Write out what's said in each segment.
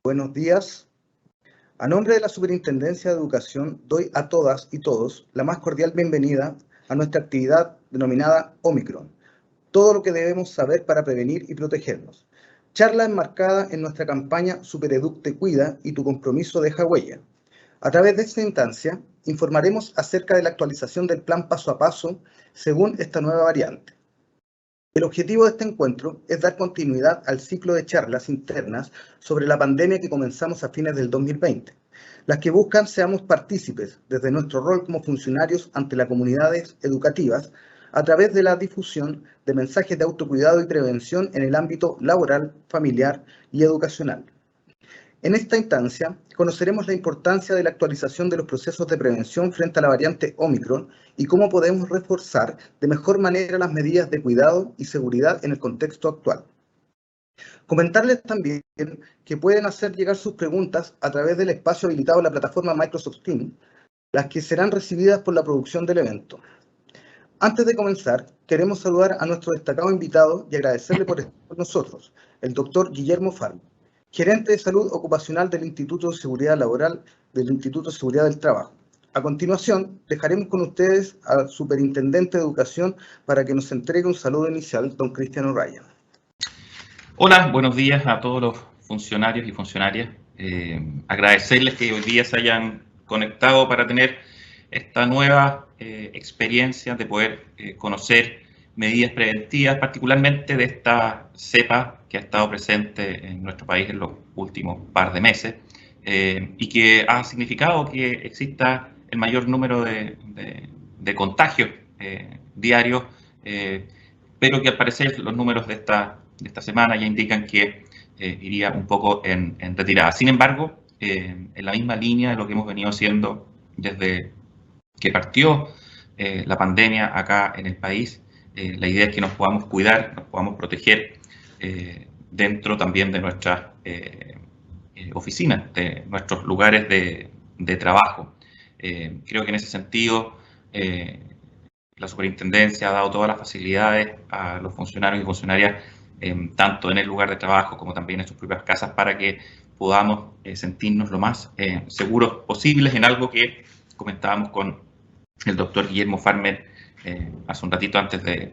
Buenos días. A nombre de la Superintendencia de Educación, doy a todas y todos la más cordial bienvenida a nuestra actividad denominada Omicron. Todo lo que debemos saber para prevenir y protegernos. Charla enmarcada en nuestra campaña Supereduc te cuida y tu compromiso deja huella. A través de esta instancia, informaremos acerca de la actualización del plan paso a paso según esta nueva variante. El objetivo de este encuentro es dar continuidad al ciclo de charlas internas sobre la pandemia que comenzamos a fines del 2020, las que buscan seamos partícipes desde nuestro rol como funcionarios ante las comunidades educativas a través de la difusión de mensajes de autocuidado y prevención en el ámbito laboral, familiar y educacional. En esta instancia, conoceremos la importancia de la actualización de los procesos de prevención frente a la variante Omicron y cómo podemos reforzar de mejor manera las medidas de cuidado y seguridad en el contexto actual. Comentarles también que pueden hacer llegar sus preguntas a través del espacio habilitado en la plataforma Microsoft Teams, las que serán recibidas por la producción del evento. Antes de comenzar, queremos saludar a nuestro destacado invitado y agradecerle por estar con nosotros, el doctor Guillermo Farm, gerente de salud ocupacional del Instituto de Seguridad Laboral del Instituto de Seguridad del Trabajo. A continuación, dejaremos con ustedes al superintendente de Educación para que nos entregue un saludo inicial, don Cristian O'Ryan. Hola, buenos días a todos los funcionarios y funcionarias. Agradecerles que hoy día se hayan conectado para tener esta nueva experiencia de poder conocer medidas preventivas, particularmente de esta cepa que ha estado presente en nuestro país en los últimos par de meses y que ha significado que exista el mayor número de contagios diarios, pero que al parecer los números de esta semana ya indican que iría un poco en retirada. Sin embargo, en la misma línea de lo que hemos venido haciendo desde que partió la pandemia acá en el país, la idea es que nos podamos cuidar, nos podamos proteger dentro también de nuestras oficinas, de nuestros lugares de trabajo. Creo que en ese sentido la superintendencia ha dado todas las facilidades a los funcionarios y funcionarias, tanto en el lugar de trabajo como también en sus propias casas, para que podamos sentirnos lo más seguros posibles, en algo que comentábamos con el doctor Guillermo Farmer hace un ratito antes de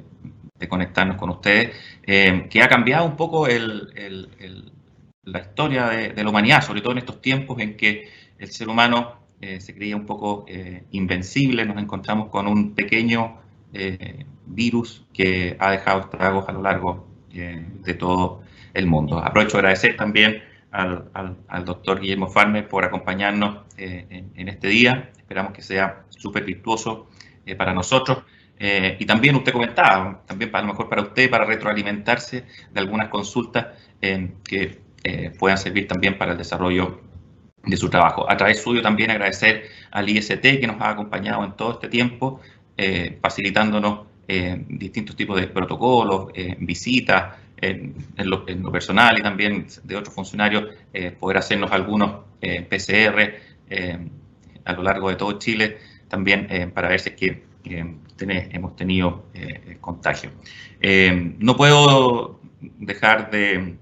conectarnos con ustedes, que ha cambiado un poco la historia de la humanidad, sobre todo en estos tiempos en que el ser humano se creía un poco invencible. Nos encontramos con un pequeño virus que ha dejado estragos a lo largo de todo el mundo. Aprovecho de agradecer también al doctor Guillermo Farmer por acompañarnos en este día. Esperamos que sea súper virtuoso para nosotros. Y también usted comentaba, también a lo mejor para usted, para retroalimentarse de algunas consultas que puedan servir también para el desarrollo de su trabajo. A través suyo también agradecer al IST que nos ha acompañado en todo este tiempo, facilitándonos distintos tipos de protocolos, visitas, en lo personal y también de otros funcionarios, poder hacernos algunos PCR a lo largo de todo Chile, también para ver si es que hemos tenido contagio. No puedo dejar de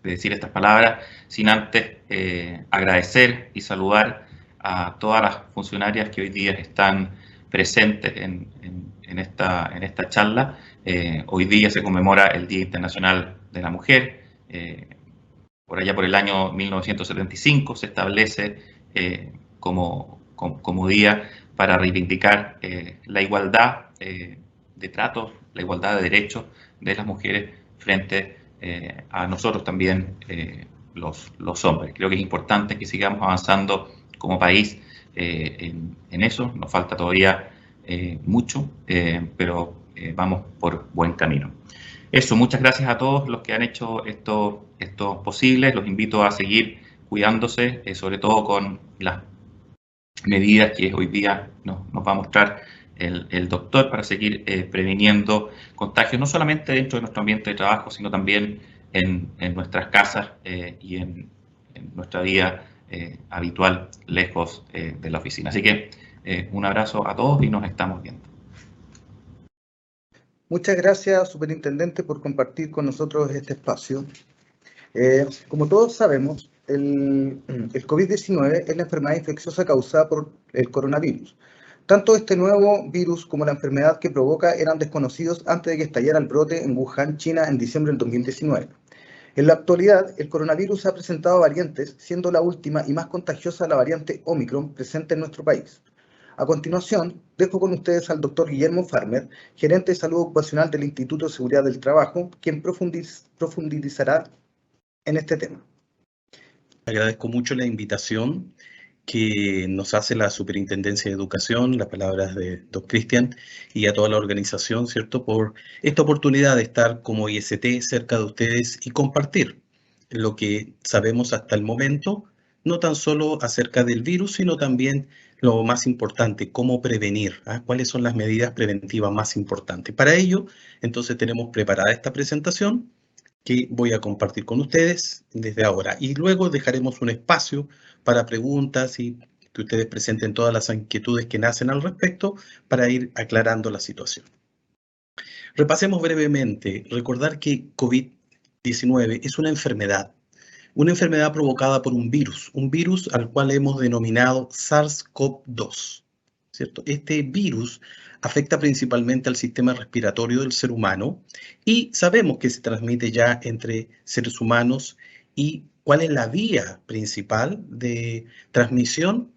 decir estas palabras sin antes agradecer y saludar a todas las funcionarias que hoy día están presentes en esta charla. Hoy día se conmemora el Día Internacional de la Mujer. Por allá por el año 1975 se establece como día para reivindicar la igualdad de trato, la igualdad de derechos de las mujeres frente a nosotros también, los hombres. Creo que es importante que sigamos avanzando como país en eso. Nos falta todavía mucho, pero vamos por buen camino. Eso, muchas gracias a todos los que han hecho esto posible. Los invito a seguir cuidándose, sobre todo con las medidas que hoy día nos va a mostrar el doctor para seguir previniendo contagios, no solamente dentro de nuestro ambiente de trabajo, sino también en nuestras casas y en nuestra vida habitual, lejos de la oficina. Así que un abrazo a todos y nos estamos viendo. Muchas gracias, superintendente, por compartir con nosotros este espacio. Como todos sabemos, el COVID-19 es la enfermedad infecciosa causada por el coronavirus. Tanto este nuevo virus como la enfermedad que provoca eran desconocidos antes de que estallara el brote en Wuhan, China, en diciembre del 2019. En la actualidad, el coronavirus ha presentado variantes, siendo la última y más contagiosa la variante Omicron presente en nuestro país. A continuación, dejo con ustedes al doctor Guillermo Farmer, gerente de salud ocupacional del Instituto de Seguridad del Trabajo, quien profundizará en este tema. Agradezco mucho la invitación que nos hace la Superintendencia de Educación, las palabras de don Cristian y a toda la organización, ¿cierto?, por esta oportunidad de estar como IST cerca de ustedes y compartir lo que sabemos hasta el momento, no tan solo acerca del virus, sino también lo más importante, cómo prevenir, cuáles son las medidas preventivas más importantes. Para ello, entonces tenemos preparada esta presentación que voy a compartir con ustedes desde ahora. Y luego dejaremos un espacio para preguntas y que ustedes presenten todas las inquietudes que nacen al respecto para ir aclarando la situación. Repasemos brevemente. Recordar que COVID-19 es una enfermedad provocada por un virus al cual hemos denominado SARS-CoV-2, ¿cierto? Este virus afecta principalmente al sistema respiratorio del ser humano y sabemos que se transmite ya entre seres humanos. ¿Y cuál es la vía principal de transmisión?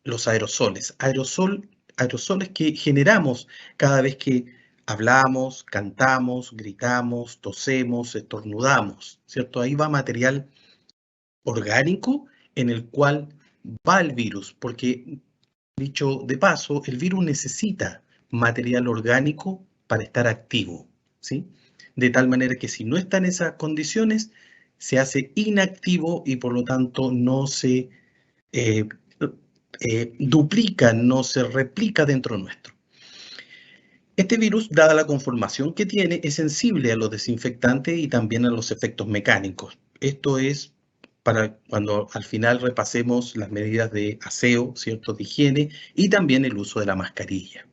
Los aerosoles. Aerosoles que generamos cada vez que hablamos, cantamos, gritamos, tosemos, estornudamos, ¿cierto? Ahí va material orgánico en el cual va el virus, porque, dicho de paso, el virus necesita material orgánico para estar activo, ¿sí? De tal manera que si no está en esas condiciones, se hace inactivo y por lo tanto no se duplica, no se replica dentro nuestro. Este virus, dada la conformación que tiene, es sensible a los desinfectantes y también a los efectos mecánicos. Esto es para cuando al final repasemos las medidas de aseo, ¿cierto?, de higiene y también el uso de la mascarilla.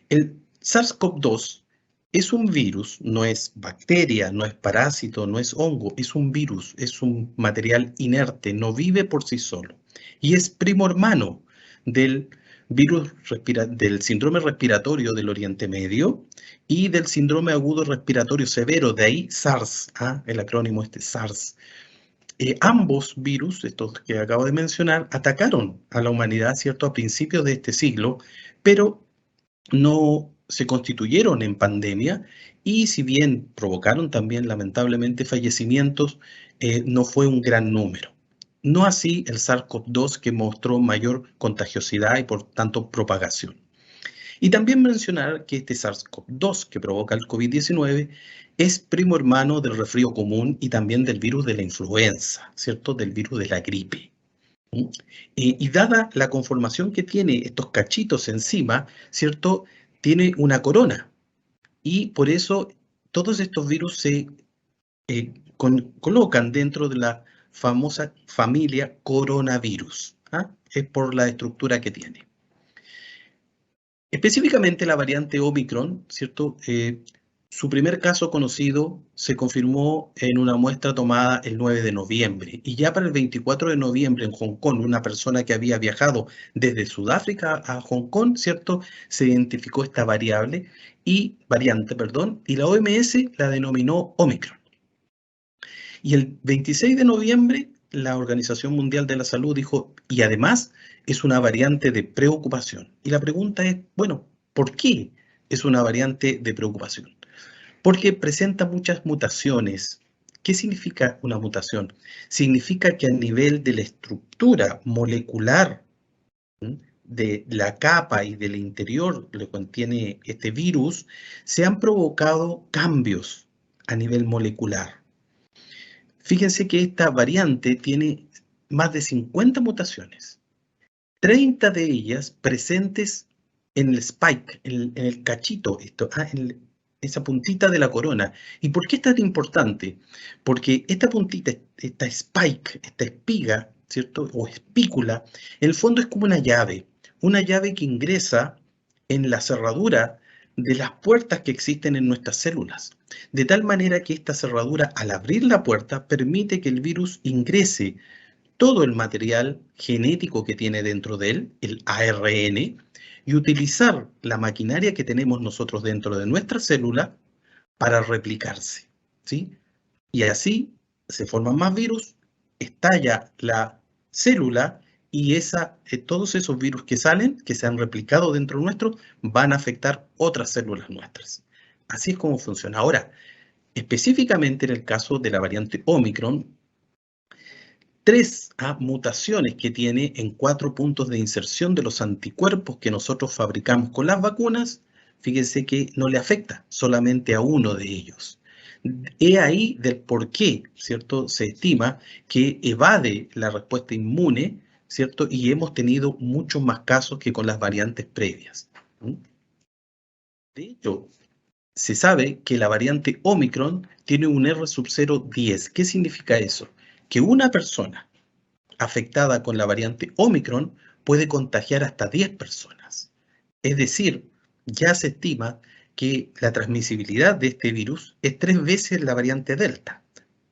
El SARS-CoV-2 es un virus, no es bacteria, no es parásito, no es hongo, es un virus, es un material inerte, no vive por sí solo y es primo hermano del del síndrome respiratorio del Oriente Medio y del síndrome agudo respiratorio severo, de ahí SARS, el acrónimo SARS. Ambos virus, estos que acabo de mencionar, atacaron a la humanidad, ¿cierto?, a principios de este siglo, pero no se constituyeron en pandemia y si bien provocaron también lamentablemente fallecimientos, no fue un gran número. No así el SARS-CoV-2, que mostró mayor contagiosidad y por tanto propagación. Y también mencionar que este SARS-CoV-2 que provoca el COVID-19 es primo hermano del resfrío común y también del virus de la influenza, ¿cierto?, del virus de la gripe. Y dada la conformación que tiene estos cachitos encima, ¿cierto?, tiene una corona. Y por eso todos estos virus se colocan dentro de la famosa familia coronavirus. Es por la estructura que tiene. Específicamente la variante Omicron, ¿cierto? Su primer caso conocido se confirmó en una muestra tomada el 9 de noviembre y ya para el 24 de noviembre en Hong Kong, una persona que había viajado desde Sudáfrica a Hong Kong, ¿cierto?, se identificó esta variante, y la OMS la denominó Omicron. Y el 26 de noviembre la Organización Mundial de la Salud dijo, y además es una variante de preocupación. Y la pregunta es, bueno, ¿por qué es una variante de preocupación? Porque presenta muchas mutaciones. ¿Qué significa una mutación? Significa que a nivel de la estructura molecular de la capa y del interior que contiene este virus, se han provocado cambios a nivel molecular. Fíjense que esta variante tiene más de 50 mutaciones, 30 de ellas presentes en el spike, en el cachito, en esa puntita de la corona. ¿Y por qué es tan importante? Porque esta puntita, esta spike, esta espiga, ¿cierto?, o espícula, en el fondo es como una llave que ingresa en la cerradura de las puertas que existen en nuestras células, de tal manera que esta cerradura, al abrir la puerta, permite que el virus ingrese todo el material genético que tiene dentro de él, el ARN, y utilizar la maquinaria que tenemos nosotros dentro de nuestra célula para replicarse, ¿sí? Y así se forman más virus, estalla la célula y todos esos virus que salen, que se han replicado dentro nuestro, van a afectar otras células nuestras. Así es como funciona. Ahora, específicamente en el caso de la variante Omicron, 3 mutaciones que tiene en 4 puntos de inserción de los anticuerpos que nosotros fabricamos con las vacunas, fíjense que no le afecta solamente a uno de ellos. He ahí del por qué, ¿cierto? Se estima que evade la respuesta inmune, ¿cierto? Y hemos tenido muchos más casos que con las variantes previas. De hecho, se sabe que la variante Omicron tiene un R sub 0,10. ¿Qué significa eso? Que una persona afectada con la variante Omicron puede contagiar hasta 10 personas. Es decir, ya se estima que la transmisibilidad de este virus es 3 veces la variante Delta.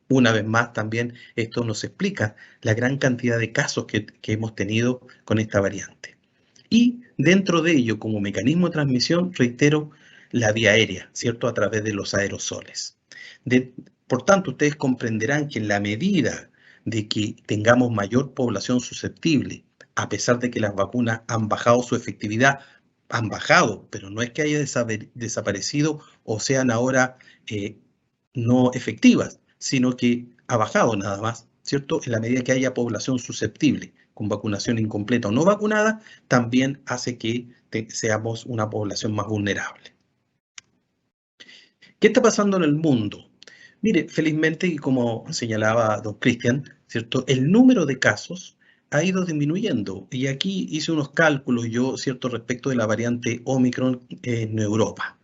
Una vez más, también esto nos explica la gran cantidad de casos que hemos tenido con esta variante. Y dentro de ello, como mecanismo de transmisión, reitero, la vía aérea, ¿cierto? A través de los aerosoles. Por tanto, ustedes comprenderán que en la medida de que tengamos mayor población susceptible, a pesar de que las vacunas han bajado su efectividad, han bajado, pero no es que haya desaparecido o sean ahora no efectivas, sino que ha bajado nada más, ¿cierto? En la medida que haya población susceptible, con vacunación incompleta o no vacunada, también hace que seamos una población más vulnerable. ¿Qué está pasando en el mundo? Mire, felizmente, y como señalaba don Cristian, ¿cierto? El número de casos ha ido disminuyendo. Y aquí hice unos cálculos yo, ¿cierto? Respecto de la variante Omicron en Europa.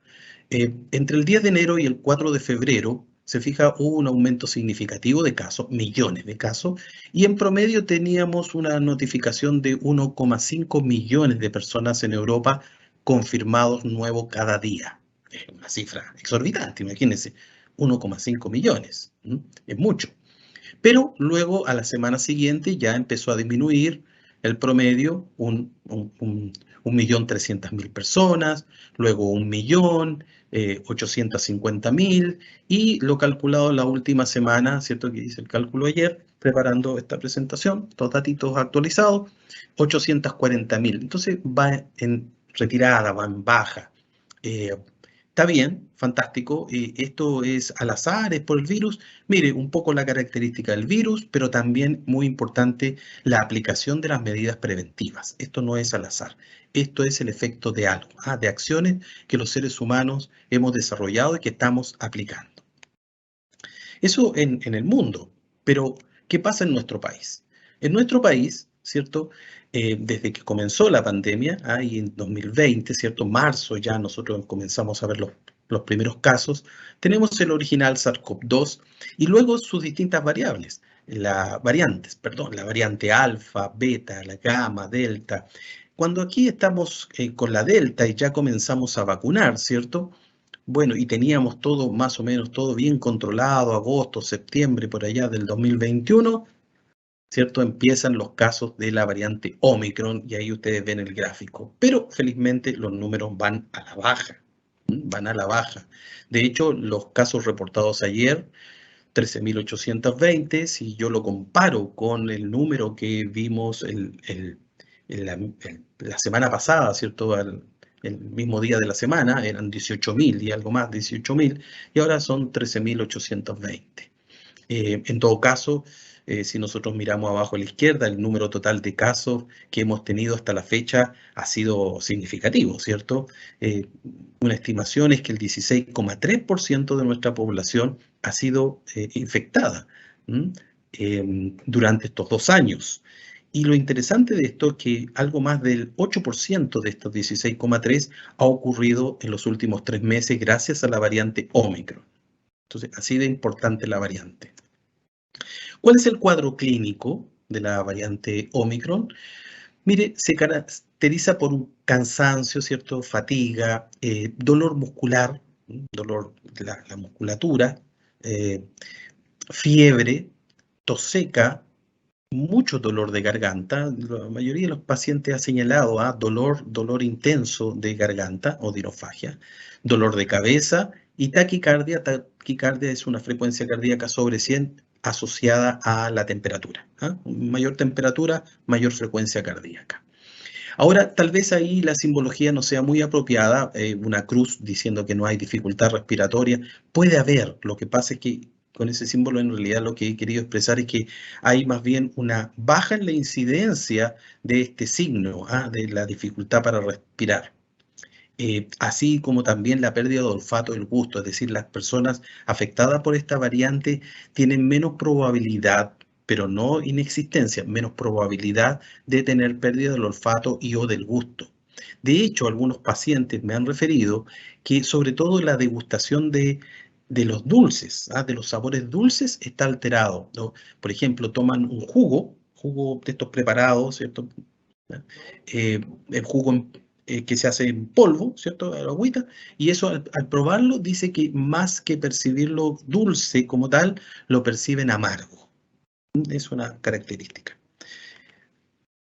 Entre el 10 de enero y el 4 de febrero, se fija, hubo un aumento significativo de casos, millones de casos, y en promedio teníamos una notificación de 1,5 millones de personas en Europa confirmados nuevos cada día. Es una cifra exorbitante, imagínense, 1,5 millones, es mucho. Pero luego, a la semana siguiente, ya empezó a disminuir el promedio, 1.300.000 personas, luego 1.850.000, y lo calculado la última semana, ¿cierto? Que hice el cálculo ayer, preparando esta presentación, estos datitos actualizados, 840.000. Entonces va en retirada, va en baja. Está bien, fantástico. Esto es al azar, es por el virus. Mire, un poco la característica del virus, pero también muy importante la aplicación de las medidas preventivas. Esto no es al azar. Esto es el efecto de algo, de acciones que los seres humanos hemos desarrollado y que estamos aplicando. Eso en el mundo. Pero, ¿qué pasa en nuestro país? En nuestro país, ¿cierto? Desde que comenzó la pandemia, y en 2020, ¿cierto? Marzo ya nosotros comenzamos a ver los primeros casos, tenemos el original SARS-CoV-2 y luego sus distintas variables, la variante alfa, beta, la gamma, delta. Cuando aquí estamos con la delta y ya comenzamos a vacunar, ¿cierto? Bueno, y teníamos todo, más o menos, todo bien controlado, agosto, septiembre, por allá del 2021, ¿cierto? Empiezan los casos de la variante Omicron y ahí ustedes ven el gráfico. Pero felizmente los números van a la baja, van a la baja. De hecho, los casos reportados ayer, 13.820, si yo lo comparo con el número que vimos la semana pasada, ¿cierto? El mismo día de la semana, eran 18.000 y algo más, 18.000, y ahora son 13.820. En todo caso, si nosotros miramos abajo a la izquierda, el número total de casos que hemos tenido hasta la fecha ha sido significativo, ¿cierto? Una estimación es que el 16,3% de nuestra población ha sido infectada durante estos 2 años. Y lo interesante de esto es que algo más del 8% de estos 16,3% ha ocurrido en los últimos 3 meses gracias a la variante Omicron. Entonces, así de importante la variante. ¿Cuál es el cuadro clínico de la variante Omicron? Mire, caracteriza por un cansancio, ¿cierto? Fatiga, dolor muscular, dolor de la musculatura, fiebre, tos seca, mucho dolor de garganta. La mayoría de los pacientes ha señalado dolor intenso de garganta o dirofagia, dolor de cabeza y taquicardia. Taquicardia es una frecuencia cardíaca sobre 100 asociada a la temperatura. Mayor temperatura, mayor frecuencia cardíaca. Ahora, tal vez ahí la simbología no sea muy apropiada, una cruz diciendo que no hay dificultad respiratoria. Puede haber, lo que pasa es que con ese símbolo en realidad lo que he querido expresar es que hay más bien una baja en la incidencia de este signo, de la dificultad para respirar. Así como también la pérdida de olfato del gusto, es decir, las personas afectadas por esta variante tienen menos probabilidad, pero no inexistencia, menos probabilidad de tener pérdida del olfato y o del gusto. De hecho, algunos pacientes me han referido que sobre todo la degustación de los dulces, de los sabores dulces, está alterado, ¿no? Por ejemplo, toman un jugo de estos preparados, ¿cierto? El jugo que se hace en polvo, ¿cierto? Agüita, y eso al probarlo dice que más que percibirlo dulce como tal, lo perciben amargo. Es una característica.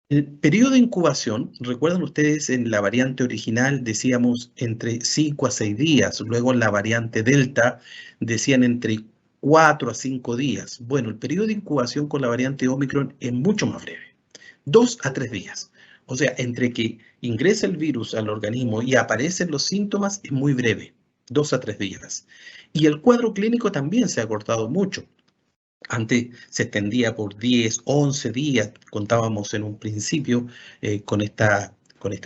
El periodo de incubación, recuerdan ustedes, en la variante original decíamos entre 5 a 6 días, luego en la variante Delta decían entre 4 a 5 días. Bueno, el periodo de incubación con la variante Omicron es mucho más breve, 2 a 3 días. O sea, entre que ingresa el virus al organismo y aparecen los síntomas es muy breve, 2 a 3 días. Y el cuadro clínico también se ha acortado mucho. Antes se extendía por 10, 11 días, contábamos en un principio con esta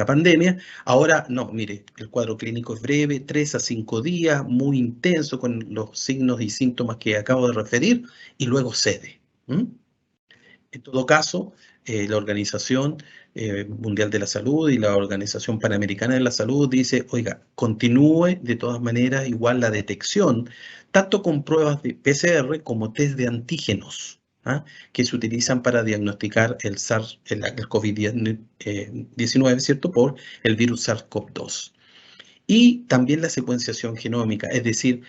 pandemia. Ahora no, mire, el cuadro clínico es breve, 3 a 5 días, muy intenso con los signos y síntomas que acabo de referir y luego cede. En todo caso, la Organización Mundial de la Salud y la Organización Panamericana de la Salud dice, oiga, continúe de todas maneras igual la detección, tanto con pruebas de PCR como test de antígenos, que se utilizan para diagnosticar el COVID-19, ¿cierto? Por el virus SARS-CoV-2. Y también la secuenciación genómica, es decir,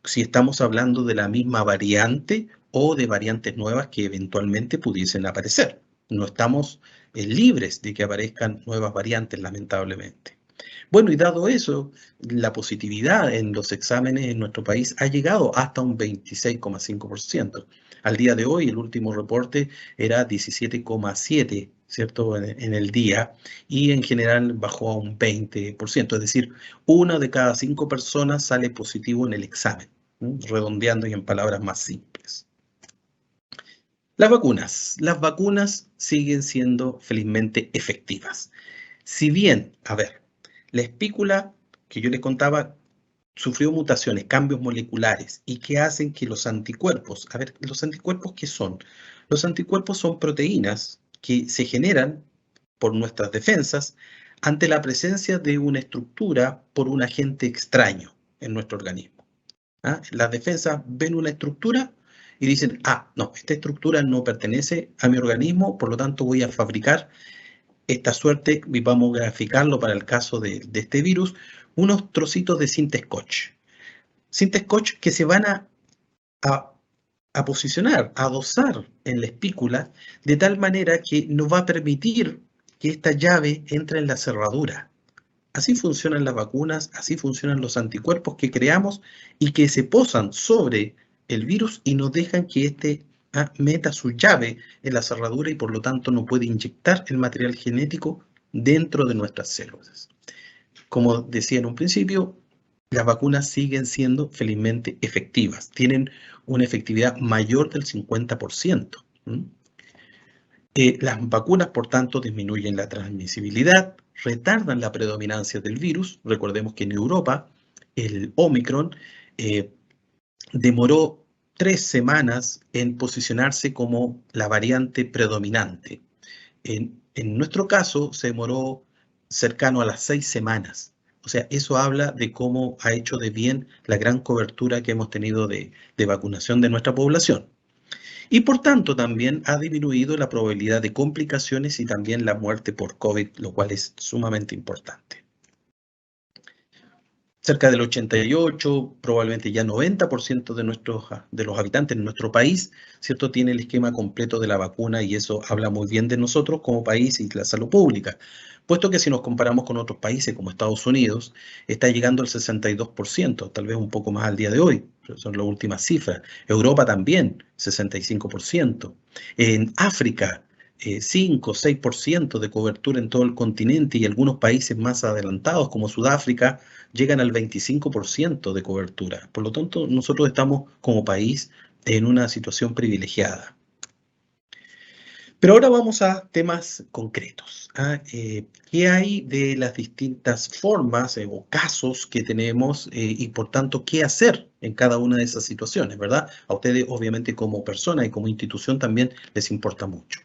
si estamos hablando de la misma variante o de variantes nuevas que eventualmente pudiesen aparecer. No estamos libres de que aparezcan nuevas variantes, lamentablemente. Bueno, y dado eso, la positividad en los exámenes en nuestro país ha llegado hasta un 26,5%. Al día de hoy, el último reporte era 17,7%, ¿cierto? En el día, y en general bajó a un 20%, es decir, 1 de cada 5 personas sale positivo en el examen, redondeando y en palabras más simples. Las vacunas siguen siendo felizmente efectivas. Si bien, la espícula que yo les contaba sufrió mutaciones, cambios moleculares, y que hacen que los anticuerpos, ¿los anticuerpos qué son? Los anticuerpos son proteínas que se generan por nuestras defensas ante la presencia de una estructura por un agente extraño en nuestro organismo. Las defensas ven una estructura y dicen, no, esta estructura no pertenece a mi organismo, por lo tanto voy a fabricar esta suerte, y vamos a graficarlo para el caso de este virus, unos trocitos de cinta scotch. Cinta scotch que se van a posicionar, a dosar en la espícula, de tal manera que nos va a permitir que esta llave entre en la cerradura. Así funcionan las vacunas, así funcionan los anticuerpos que creamos y que se posan sobre el virus y nos dejan que este meta su llave en la cerradura y por lo tanto no puede inyectar el material genético dentro de nuestras células. Como decía en un principio, las vacunas siguen siendo felizmente efectivas, tienen una efectividad mayor del 50%. Las vacunas, por tanto, disminuyen la transmisibilidad, retardan la predominancia del virus. Recordemos que en Europa el Omicron demoró 3 semanas en posicionarse como la variante predominante. En nuestro caso se demoró cercano a las 6 semanas. O sea, eso habla de cómo ha hecho de bien la gran cobertura que hemos tenido de vacunación de nuestra población. Y por tanto también ha disminuido la probabilidad de complicaciones y también la muerte por COVID, lo cual es sumamente importante. Cerca del 88, probablemente ya 90% de los habitantes en nuestro país, ¿cierto?, tiene el esquema completo de la vacuna y eso habla muy bien de nosotros como país y la salud pública. Puesto que si nos comparamos con otros países como Estados Unidos, está llegando al 62%, tal vez un poco más al día de hoy, pero son las últimas cifras. Europa también, 65%. En África, 5 o 6% de cobertura en todo el continente y algunos países más adelantados como Sudáfrica llegan al 25% de cobertura. Por lo tanto, nosotros estamos como país en una situación privilegiada. Pero ahora vamos a temas concretos. ¿Qué hay de las distintas formas o casos que tenemos y por tanto qué hacer en cada una de esas situaciones, ¿verdad? A ustedes obviamente como persona y como institución también les importa mucho.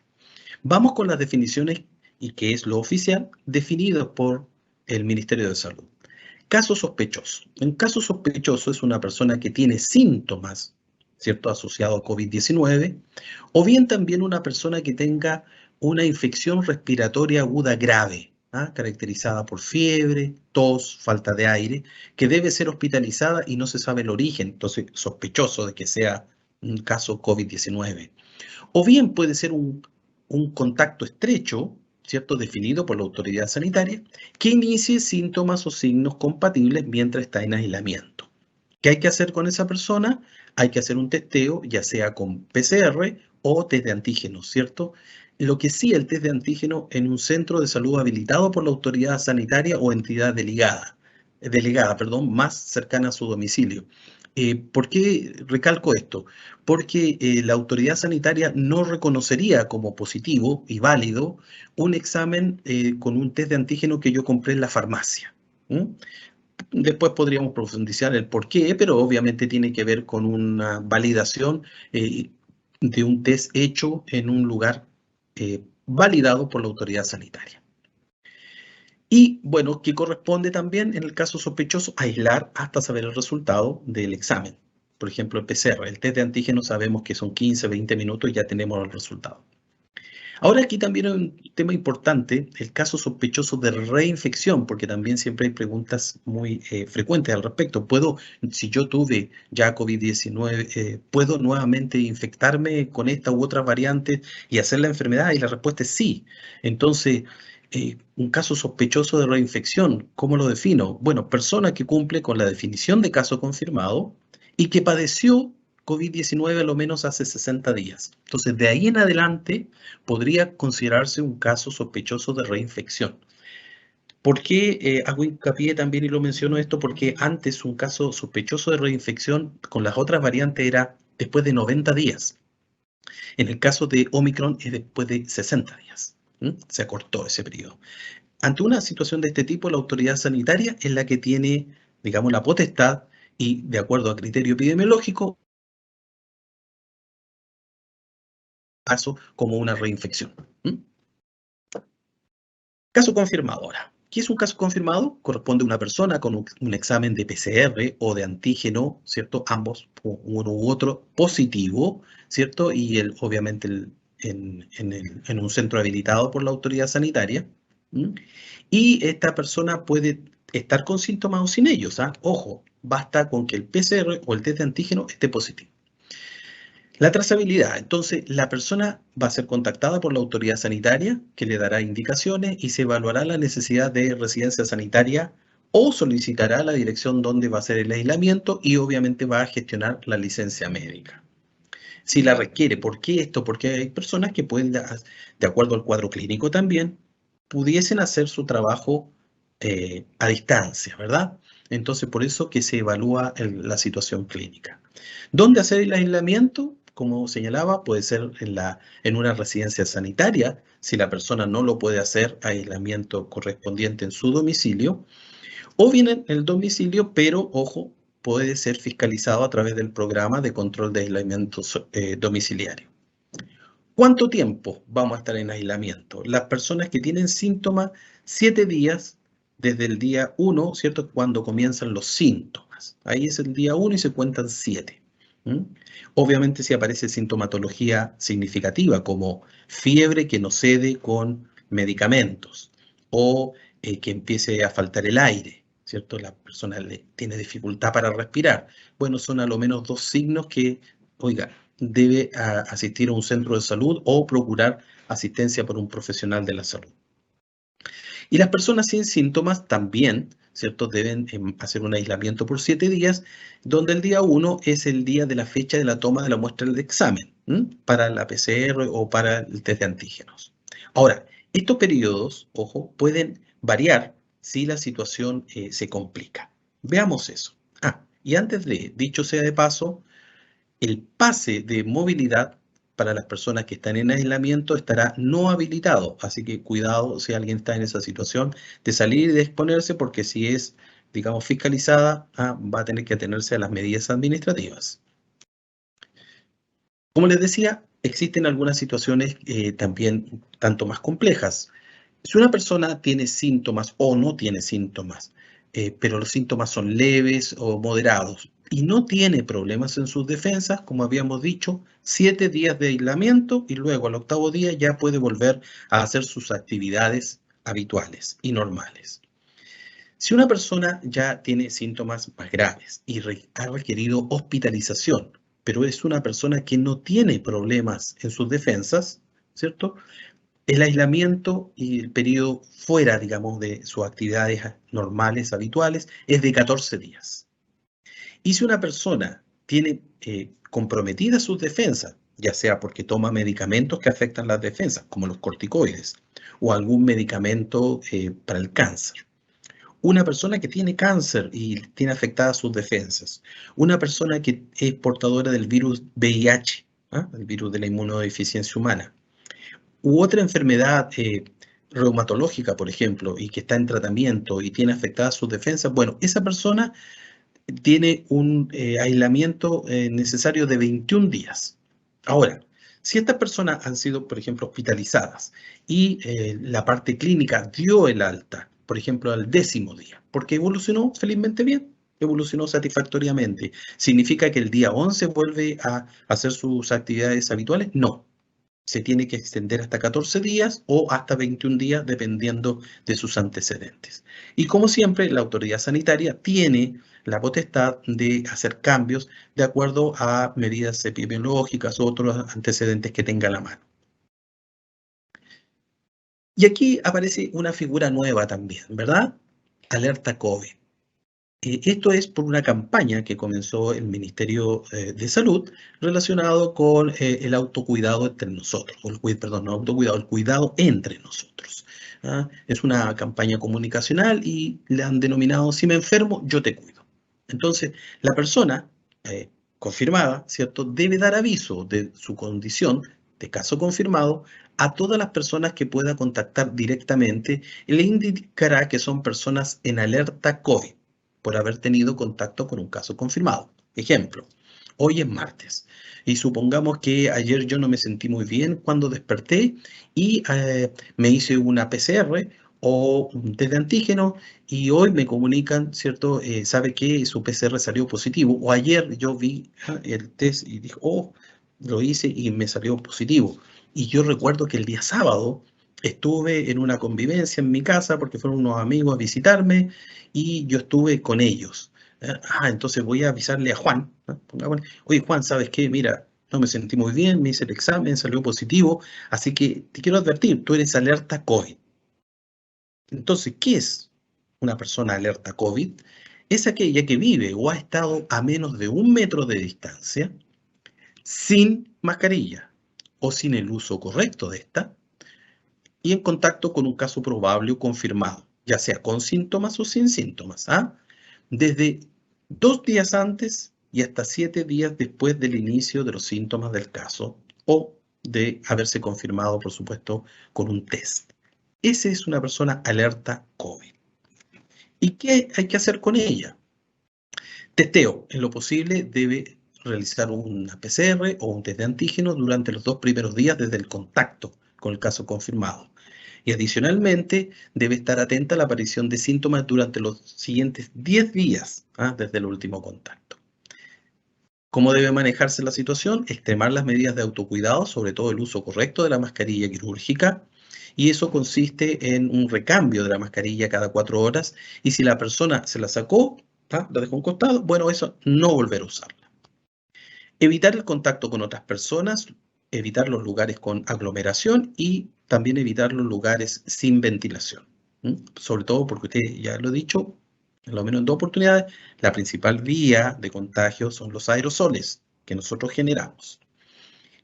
Vamos con las definiciones y qué es lo oficial definido por el Ministerio de Salud. Caso sospechoso. Un caso sospechoso es una persona que tiene síntomas, ¿cierto?, asociado a COVID-19, o bien también una persona que tenga una infección respiratoria aguda grave, caracterizada por fiebre, tos, falta de aire, que debe ser hospitalizada y no se sabe el origen, entonces sospechoso de que sea un caso COVID-19. O bien puede ser un contacto estrecho, ¿cierto?, definido por la autoridad sanitaria, que inicie síntomas o signos compatibles mientras está en aislamiento. ¿Qué hay que hacer con esa persona? Hay que hacer un testeo, ya sea con PCR o test de antígenos, ¿cierto? Lo que sí, el test de antígeno en un centro de salud habilitado por la autoridad sanitaria o entidad delegada, más cercana a su domicilio. ¿Por qué recalco esto? Porque la autoridad sanitaria no reconocería como positivo y válido un examen con un test de antígeno que yo compré en la farmacia. Después podríamos profundizar el por qué, pero obviamente tiene que ver con una validación de un test hecho en un lugar validado por la autoridad sanitaria. Y bueno, que corresponde también en el caso sospechoso aislar hasta saber el resultado del examen. Por ejemplo, el PCR, el test de antígeno sabemos que son 15, 20 minutos y ya tenemos el resultado. Ahora aquí también hay un tema importante, el caso sospechoso de reinfección, porque también siempre hay preguntas muy frecuentes al respecto. Si yo tuve ya COVID-19, ¿puedo nuevamente infectarme con esta u otra variante y hacer la enfermedad? Y la respuesta es sí. Entonces, un caso sospechoso de reinfección, ¿cómo lo defino? Bueno, persona que cumple con la definición de caso confirmado y que padeció COVID-19 a lo menos hace 60 días. Entonces, de ahí en adelante podría considerarse un caso sospechoso de reinfección. ¿Por qué hago hincapié también y lo menciono esto? Porque antes un caso sospechoso de reinfección con las otras variantes era después de 90 días. En el caso de Omicron es después de 60 días. Se acortó ese periodo. Ante una situación de este tipo, la autoridad sanitaria es la que tiene, digamos, la potestad y, de acuerdo a criterio epidemiológico, caso como una reinfección. Caso confirmado ahora. ¿Qué es un caso confirmado? Corresponde a una persona con un examen de PCR o de antígeno, ¿cierto? Ambos, uno u otro, positivo, ¿cierto? Y obviamente en un centro habilitado por la autoridad sanitaria. Y esta persona puede estar con síntomas o sin ellos. Ojo, basta con que el PCR o el test de antígeno esté positivo. La trazabilidad. Entonces, la persona va a ser contactada por la autoridad sanitaria que le dará indicaciones y se evaluará la necesidad de residencia sanitaria o solicitará la dirección donde va a ser el aislamiento y obviamente va a gestionar la licencia médica. Si la requiere, ¿por qué esto? Porque hay personas que pueden, de acuerdo al cuadro clínico también, pudiesen hacer su trabajo a distancia, ¿verdad? Entonces, por eso que se evalúa la situación clínica. ¿Dónde hacer el aislamiento? Como señalaba, puede ser en una residencia sanitaria, si la persona no lo puede hacer, aislamiento correspondiente en su domicilio, o bien en el domicilio, pero ojo, puede ser fiscalizado a través del programa de control de aislamiento domiciliario. ¿Cuánto tiempo vamos a estar en aislamiento? Las personas que tienen síntomas, 7 días desde el día 1, ¿cierto? Cuando comienzan los síntomas. Ahí es el día 1 y se cuentan 7. Obviamente si aparece sintomatología significativa como fiebre que no cede con medicamentos o que empiece a faltar el aire, ¿cierto? La persona tiene dificultad para respirar. Bueno, son a lo menos 2 signos que, oiga, debe asistir a un centro de salud o procurar asistencia por un profesional de la salud. Y las personas sin síntomas también, ¿cierto? Deben hacer un aislamiento por 7 días, donde el día 1 es el día de la fecha de la toma de la muestra del examen, para la PCR o para el test de antígenos. Ahora, estos periodos, ojo, pueden variar si la situación se complica. Veamos eso. Y antes de, dicho sea de paso, el pase de movilidad para las personas que están en aislamiento estará no habilitado, así que cuidado si alguien está en esa situación de salir y de exponerse, porque si es, digamos, fiscalizada, va a tener que atenerse a las medidas administrativas. Como les decía, existen algunas situaciones también tanto más complejas. Si una persona tiene síntomas o no tiene síntomas, pero los síntomas son leves o moderados y no tiene problemas en sus defensas, como habíamos dicho, 7 días de aislamiento y luego al 8º día ya puede volver a hacer sus actividades habituales y normales. Si una persona ya tiene síntomas más graves y ha requerido hospitalización, pero es una persona que no tiene problemas en sus defensas, ¿cierto? El aislamiento y el periodo fuera, digamos, de sus actividades normales, habituales, es de 14 días. Y si una persona tiene comprometidas sus defensas, ya sea porque toma medicamentos que afectan las defensas, como los corticoides, o algún medicamento para el cáncer, una persona que tiene cáncer y tiene afectadas sus defensas, una persona que es portadora del virus VIH, el virus de la inmunodeficiencia humana, u otra enfermedad reumatológica, por ejemplo, y que está en tratamiento y tiene afectadas sus defensas, bueno, esa persona tiene un aislamiento necesario de 21 días. Ahora, si estas personas han sido, por ejemplo, hospitalizadas y la parte clínica dio el alta, por ejemplo, al 10º día, porque evolucionó felizmente bien, evolucionó satisfactoriamente, ¿significa que el día 11 vuelve a hacer sus actividades habituales? No. Se tiene que extender hasta 14 días o hasta 21 días, dependiendo de sus antecedentes. Y como siempre, la autoridad sanitaria tiene la potestad de hacer cambios de acuerdo a medidas epidemiológicas o otros antecedentes que tenga a la mano. Y aquí aparece una figura nueva también, ¿verdad? Alerta COVID. Esto es por una campaña que comenzó el Ministerio de Salud relacionado con el autocuidado entre nosotros, el cuidado entre nosotros. Es una campaña comunicacional y le han denominado "si me enfermo, yo te cuido". Entonces, la persona confirmada, ¿cierto?, debe dar aviso de su condición de caso confirmado a todas las personas que pueda contactar directamente y le indicará que son personas en alerta COVID por haber tenido contacto con un caso confirmado. Ejemplo, hoy es martes y supongamos que ayer yo no me sentí muy bien cuando desperté y me hice una PCR o un test de antígeno y hoy me comunican, ¿cierto? Sabe que su PCR salió positivo, o ayer yo vi el test y dije, oh, lo hice y me salió positivo. Y yo recuerdo que el día sábado estuve en una convivencia en mi casa porque fueron unos amigos a visitarme y yo estuve con ellos. Entonces voy a avisarle a Juan, ¿no? Oye, Juan, ¿sabes qué? Mira, no me sentí muy bien, me hice el examen, salió positivo, así que te quiero advertir, tú eres alerta COVID. Entonces, ¿qué es una persona alerta COVID? Es aquella que vive o ha estado a menos de 1 metro de distancia, sin mascarilla o sin el uso correcto de esta, y en contacto con un caso probable o confirmado, ya sea con síntomas o sin síntomas, desde 2 días antes y hasta 7 días después del inicio de los síntomas del caso o de haberse confirmado, por supuesto, con un test. Esa es una persona alerta COVID. ¿Y qué hay que hacer con ella? Testeo. En lo posible debe realizar una PCR o un test de antígeno durante los 2 primeros días desde el contacto con el caso confirmado. Y adicionalmente debe estar atenta a la aparición de síntomas durante los siguientes 10 días, desde el último contacto. ¿Cómo debe manejarse la situación? Extremar las medidas de autocuidado, sobre todo el uso correcto de la mascarilla quirúrgica, y eso consiste en un recambio de la mascarilla cada 4 horas, y si la persona se la sacó, la dejó a un costado, bueno, eso no volver a usarla. Evitar el contacto con otras personas, evitar los lugares con aglomeración y también evitar los lugares sin ventilación. Sobre todo porque usted ya lo he dicho, en lo menos en 2 oportunidades, la principal vía de contagio son los aerosoles que nosotros generamos.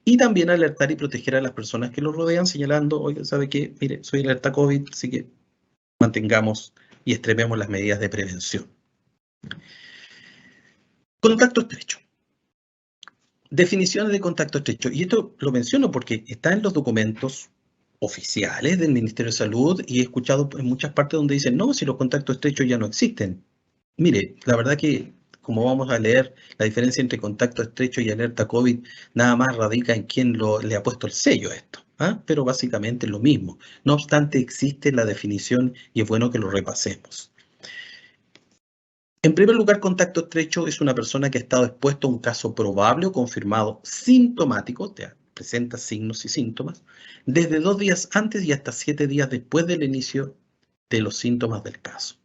Y también alertar y proteger a las personas que los rodean, señalando, oye, ¿sabe qué? Mire, soy alerta COVID, así que mantengamos y extrememos las medidas de prevención. Contacto estrecho. Definiciones de contacto estrecho. Y esto lo menciono porque está en los documentos oficiales del Ministerio de Salud y he escuchado en muchas partes donde dicen, no, si los contactos estrechos ya no existen. Mire, la verdad que como vamos a leer, la diferencia entre contacto estrecho y alerta COVID nada más radica en quién le ha puesto el sello a esto, pero básicamente es lo mismo. No obstante, existe la definición y es bueno que lo repasemos. En primer lugar, contacto estrecho es una persona que ha estado expuesto a un caso probable o confirmado sintomático, presenta signos y síntomas, desde 2 días antes y hasta 7 días después del inicio de los síntomas del caso.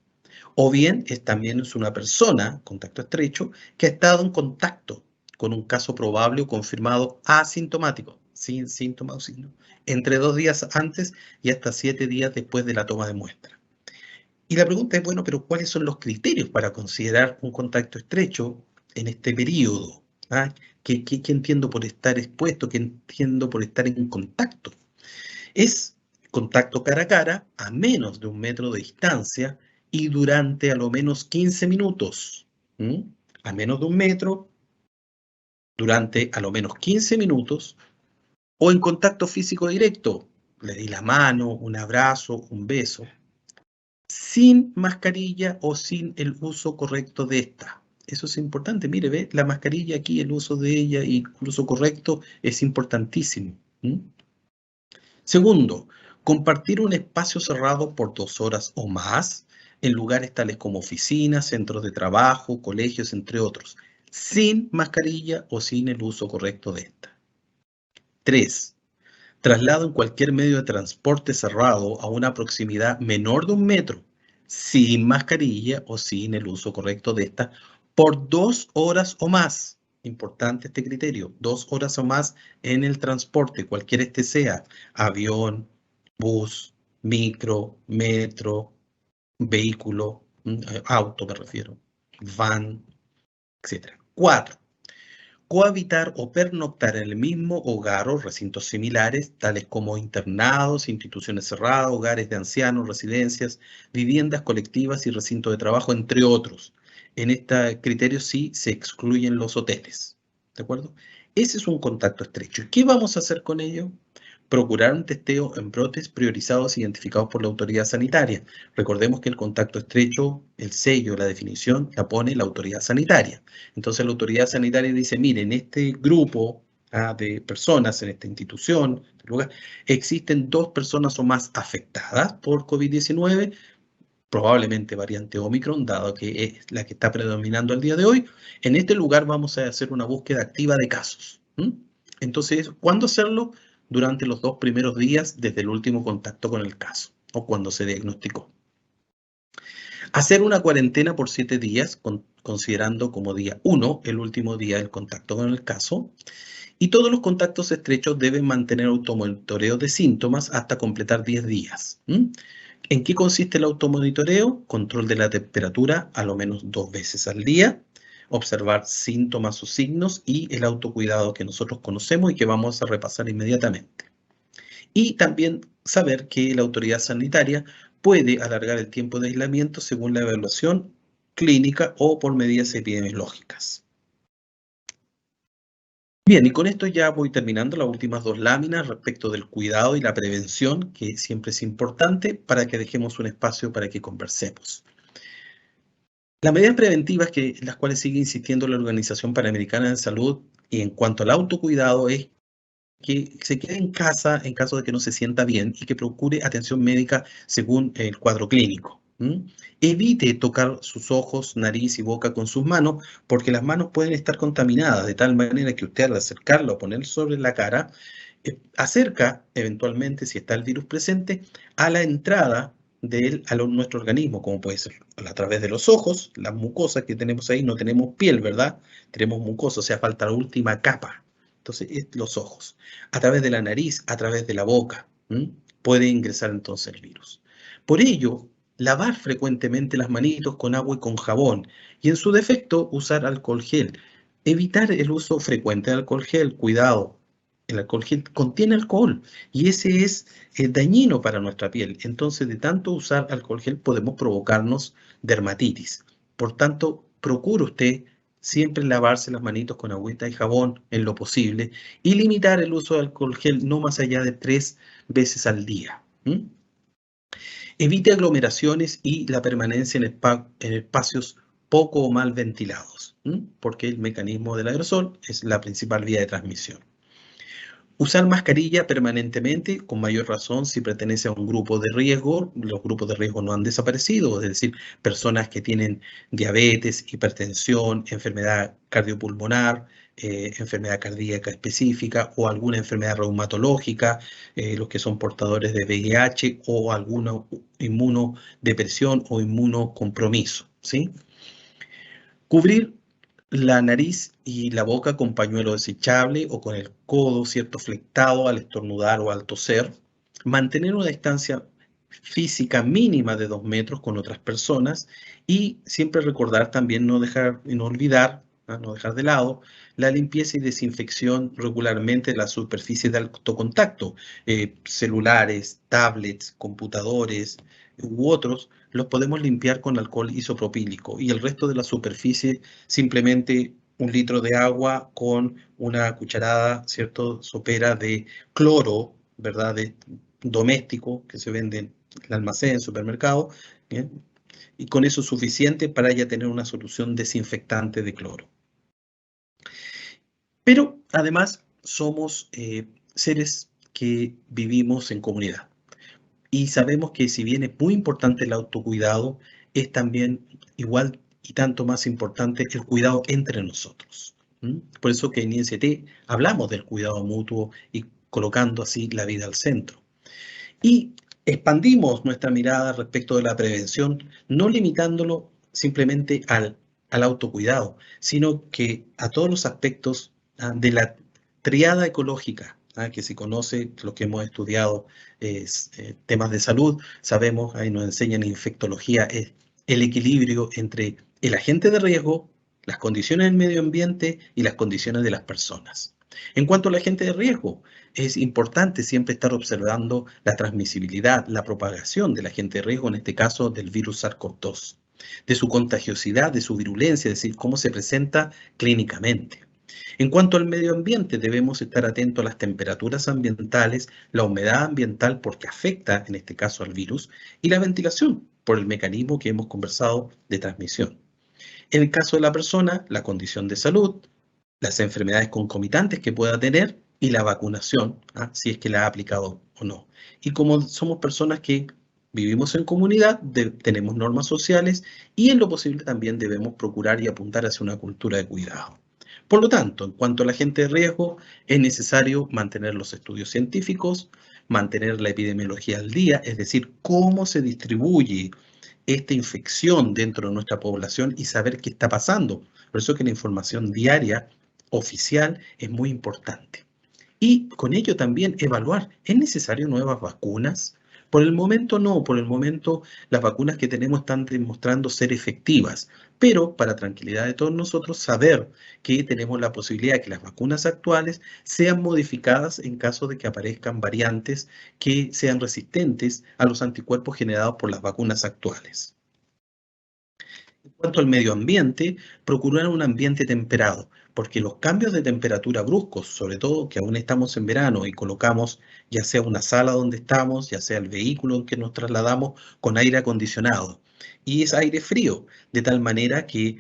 O bien también es una persona, contacto estrecho, que ha estado en contacto con un caso probable o confirmado asintomático, sin síntomas o signos, entre 2 días antes y hasta 7 días después de la toma de muestra. Y la pregunta es, bueno, pero ¿cuáles son los criterios para considerar un contacto estrecho en este periodo? ¿Qué entiendo por estar expuesto? ¿Qué entiendo por estar en contacto? Es contacto cara a cara a menos de 1 metro de distancia y durante a lo menos 15 minutos. A menos de 1 metro, durante a lo menos 15 minutos, o en contacto físico directo. Le di la mano, un abrazo, un beso, sin mascarilla o sin el uso correcto de esta. Eso es importante. Mire, ve, la mascarilla aquí, el uso de ella y el uso correcto es importantísimo. Segundo, compartir un espacio cerrado por 2 horas o más en lugares tales como oficinas, centros de trabajo, colegios, entre otros, sin mascarilla o sin el uso correcto de esta. 3. Traslado en cualquier medio de transporte cerrado a una proximidad menor de 1 metro, sin mascarilla o sin el uso correcto de esta, por 2 horas o más. Importante este criterio, 2 horas o más en el transporte, cualquiera este sea, avión, bus, micro, metro, vehículo, auto me refiero, van, etc. 4. Cohabitar o pernoctar en el mismo hogar o recintos similares, tales como internados, instituciones cerradas, hogares de ancianos, residencias, viviendas colectivas y recintos de trabajo, entre otros. En este criterio sí se excluyen los hoteles. ¿De acuerdo? Ese es un contacto estrecho. ¿Qué vamos a hacer con ello? Procurar un testeo en brotes priorizados identificados por la autoridad sanitaria. Recordemos que el contacto estrecho, el sello, la definición, la pone la autoridad sanitaria. Entonces la autoridad sanitaria dice, miren, en este grupo de personas, en esta institución, lugar, existen 2 personas o más afectadas por COVID-19, probablemente variante Omicron, dado que es la que está predominando al día de hoy. En este lugar vamos a hacer una búsqueda activa de casos. Entonces, ¿cuándo hacerlo? Durante los 2 primeros días desde el último contacto con el caso o cuando se diagnosticó. Hacer una cuarentena por 7 días, considerando como día 1 el último día del contacto con el caso. Y todos los contactos estrechos deben mantener automonitoreo de síntomas hasta completar 10 días. ¿En qué consiste el automonitoreo? Control de la temperatura a lo menos 2 veces al día, observar síntomas o signos y el autocuidado que nosotros conocemos y que vamos a repasar inmediatamente. Y también saber que la autoridad sanitaria puede alargar el tiempo de aislamiento según la evaluación clínica o por medidas epidemiológicas. Bien, y con esto ya voy terminando las últimas 2 láminas respecto del cuidado y la prevención, que siempre es importante para que dejemos un espacio para que conversemos. Las medidas preventivas las cuales sigue insistiendo la Organización Panamericana de Salud y en cuanto al autocuidado es que se quede en casa en caso de que no se sienta bien y que procure atención médica según el cuadro clínico. Evite tocar sus ojos, nariz y boca con sus manos, porque las manos pueden estar contaminadas, de tal manera que usted al acercarlo o poner sobre la cara, acerca eventualmente, si está el virus presente, a la entrada de él a nuestro organismo, como puede ser a través de los ojos, las mucosas que tenemos ahí, no tenemos piel, ¿verdad? Tenemos mucosa, o sea, falta la última capa. Entonces, los ojos. A través de la nariz, a través de la boca, puede ingresar entonces el virus. Por ello, lavar frecuentemente las manitos con agua y con jabón, y en su defecto, usar alcohol gel. Evitar el uso frecuente de alcohol gel, cuidado. El alcohol gel contiene alcohol y ese es dañino para nuestra piel. Entonces, de tanto usar alcohol gel podemos provocarnos dermatitis. Por tanto, procure usted siempre lavarse las manitos con agüita y jabón en lo posible y limitar el uso de alcohol gel no más allá de 3 veces al día. Evite aglomeraciones y la permanencia en espacios poco o mal ventilados, porque el mecanismo del aerosol es la principal vía de transmisión. Usar mascarilla permanentemente, con mayor razón si pertenece a un grupo de riesgo. Los grupos de riesgo no han desaparecido, es decir, personas que tienen diabetes, hipertensión, enfermedad cardiopulmonar, enfermedad cardíaca específica o alguna enfermedad reumatológica, los que son portadores de VIH o alguna inmunodepresión o inmunocompromiso, ¿sí? Cubrir la nariz y la boca con pañuelo desechable o con el codo, ¿cierto?, flectado al estornudar o al toser. Mantener una distancia física mínima de 2 metros con otras personas y siempre recordar también no olvidar, no dejar de lado la limpieza y desinfección regularmente de las superficies de alto contacto, celulares, tablets, computadores u otros, los podemos limpiar con alcohol isopropílico y el resto de la superficie simplemente 1 litro de agua con una cucharada, ¿cierto?, sopera de cloro, ¿verdad?, doméstico que se vende en el almacén, en el supermercado, ¿bien? Y con eso es suficiente para ya tener una solución desinfectante de cloro. Pero además somos seres que vivimos en comunidad. Y sabemos que si bien es muy importante el autocuidado, es también igual y tanto más importante el cuidado entre nosotros. Por eso que en INCT hablamos del cuidado mutuo y colocando así la vida al centro. Y expandimos nuestra mirada respecto de la prevención, no limitándolo simplemente al autocuidado, sino que a todos los aspectos de la triada ecológica, que se conoce, lo que hemos estudiado temas de salud, sabemos, ahí nos enseñan infectología, es el equilibrio entre el agente de riesgo, las condiciones del medio ambiente y las condiciones de las personas. En cuanto al agente de riesgo, es importante siempre estar observando la transmisibilidad, la propagación del agente de riesgo, en este caso del virus SARS-CoV-2, de su contagiosidad, de su virulencia, es decir, cómo se presenta clínicamente. En cuanto al medio ambiente, debemos estar atentos a las temperaturas ambientales, la humedad ambiental porque afecta, en este caso, al virus, y la ventilación por el mecanismo que hemos conversado de transmisión. En el caso de la persona, la condición de salud, las enfermedades concomitantes que pueda tener y la vacunación, si es que la ha aplicado o no. Y como somos personas que vivimos en comunidad, tenemos normas sociales y en lo posible también debemos procurar y apuntar hacia una cultura de cuidado. Por lo tanto, en cuanto al agente de riesgo, es necesario mantener los estudios científicos, mantener la epidemiología al día, es decir, cómo se distribuye esta infección dentro de nuestra población y saber qué está pasando. Por eso que la información diaria oficial es muy importante. Y con ello también evaluar, ¿es necesario nuevas vacunas? Por el momento no, por el momento las vacunas que tenemos están demostrando ser efectivas, pero para tranquilidad de todos nosotros saber que tenemos la posibilidad de que las vacunas actuales sean modificadas en caso de que aparezcan variantes que sean resistentes a los anticuerpos generados por las vacunas actuales. En cuanto al medio ambiente, procurar un ambiente temperado, porque los cambios de temperatura bruscos, sobre todo que aún estamos en verano y colocamos ya sea una sala donde estamos, ya sea el vehículo en que nos trasladamos con aire acondicionado, y es aire frío, de tal manera que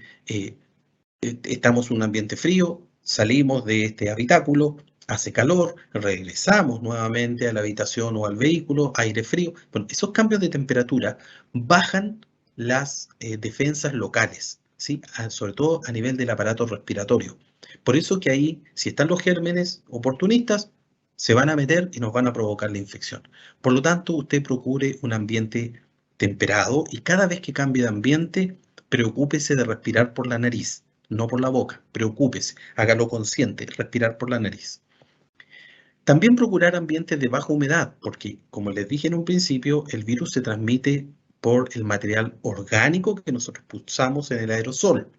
estamos en un ambiente frío, salimos de este habitáculo, hace calor, regresamos nuevamente a la habitación o al vehículo, aire frío. Bueno, esos cambios de temperatura bajan las defensas locales, ¿sí? Sobre todo a nivel del aparato respiratorio. Por eso que ahí, si están los gérmenes oportunistas, se van a meter y nos van a provocar la infección. Por lo tanto, usted procure un ambiente temperado y cada vez que cambie de ambiente, preocúpese de respirar por la nariz, no por la boca. Preocúpese, hágalo consciente, respirar por la nariz. También procurar ambientes de baja humedad, porque como les dije en un principio, el virus se transmite por el material orgánico que nosotros pulsamos en el aerosol.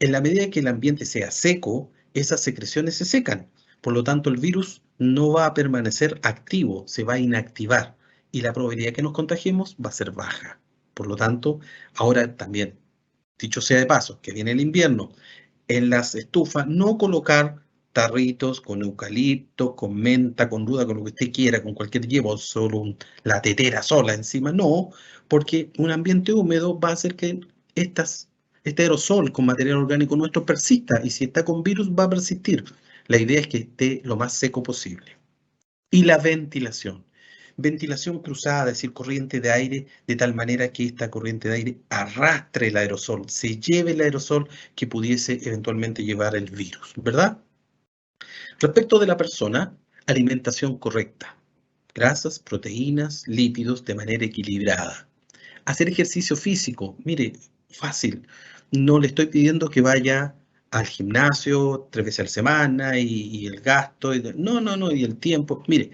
En la medida que el ambiente sea seco, esas secreciones se secan. Por lo tanto, el virus no va a permanecer activo, se va a inactivar y la probabilidad de que nos contagiemos va a ser baja. Por lo tanto, ahora también, dicho sea de paso, que viene el invierno, en las estufas no colocar tarritos con eucalipto, con menta, con ruda, con lo que usted quiera, con cualquier hierba, solo la tetera sola encima, no, porque un ambiente húmedo va a hacer que este aerosol con material orgánico nuestro persista, y si está con virus va a persistir. La idea es que esté lo más seco posible. Y la ventilación. Ventilación cruzada, es decir, corriente de aire, de tal manera que esta corriente de aire arrastre el aerosol, se lleve el aerosol que pudiese eventualmente llevar el virus, ¿verdad? Respecto de la persona, alimentación correcta. Grasas, proteínas, lípidos de manera equilibrada. Hacer ejercicio físico, mire, fácil. No le estoy pidiendo que vaya al gimnasio 3 veces a la semana y el gasto, no, y el tiempo. Mire,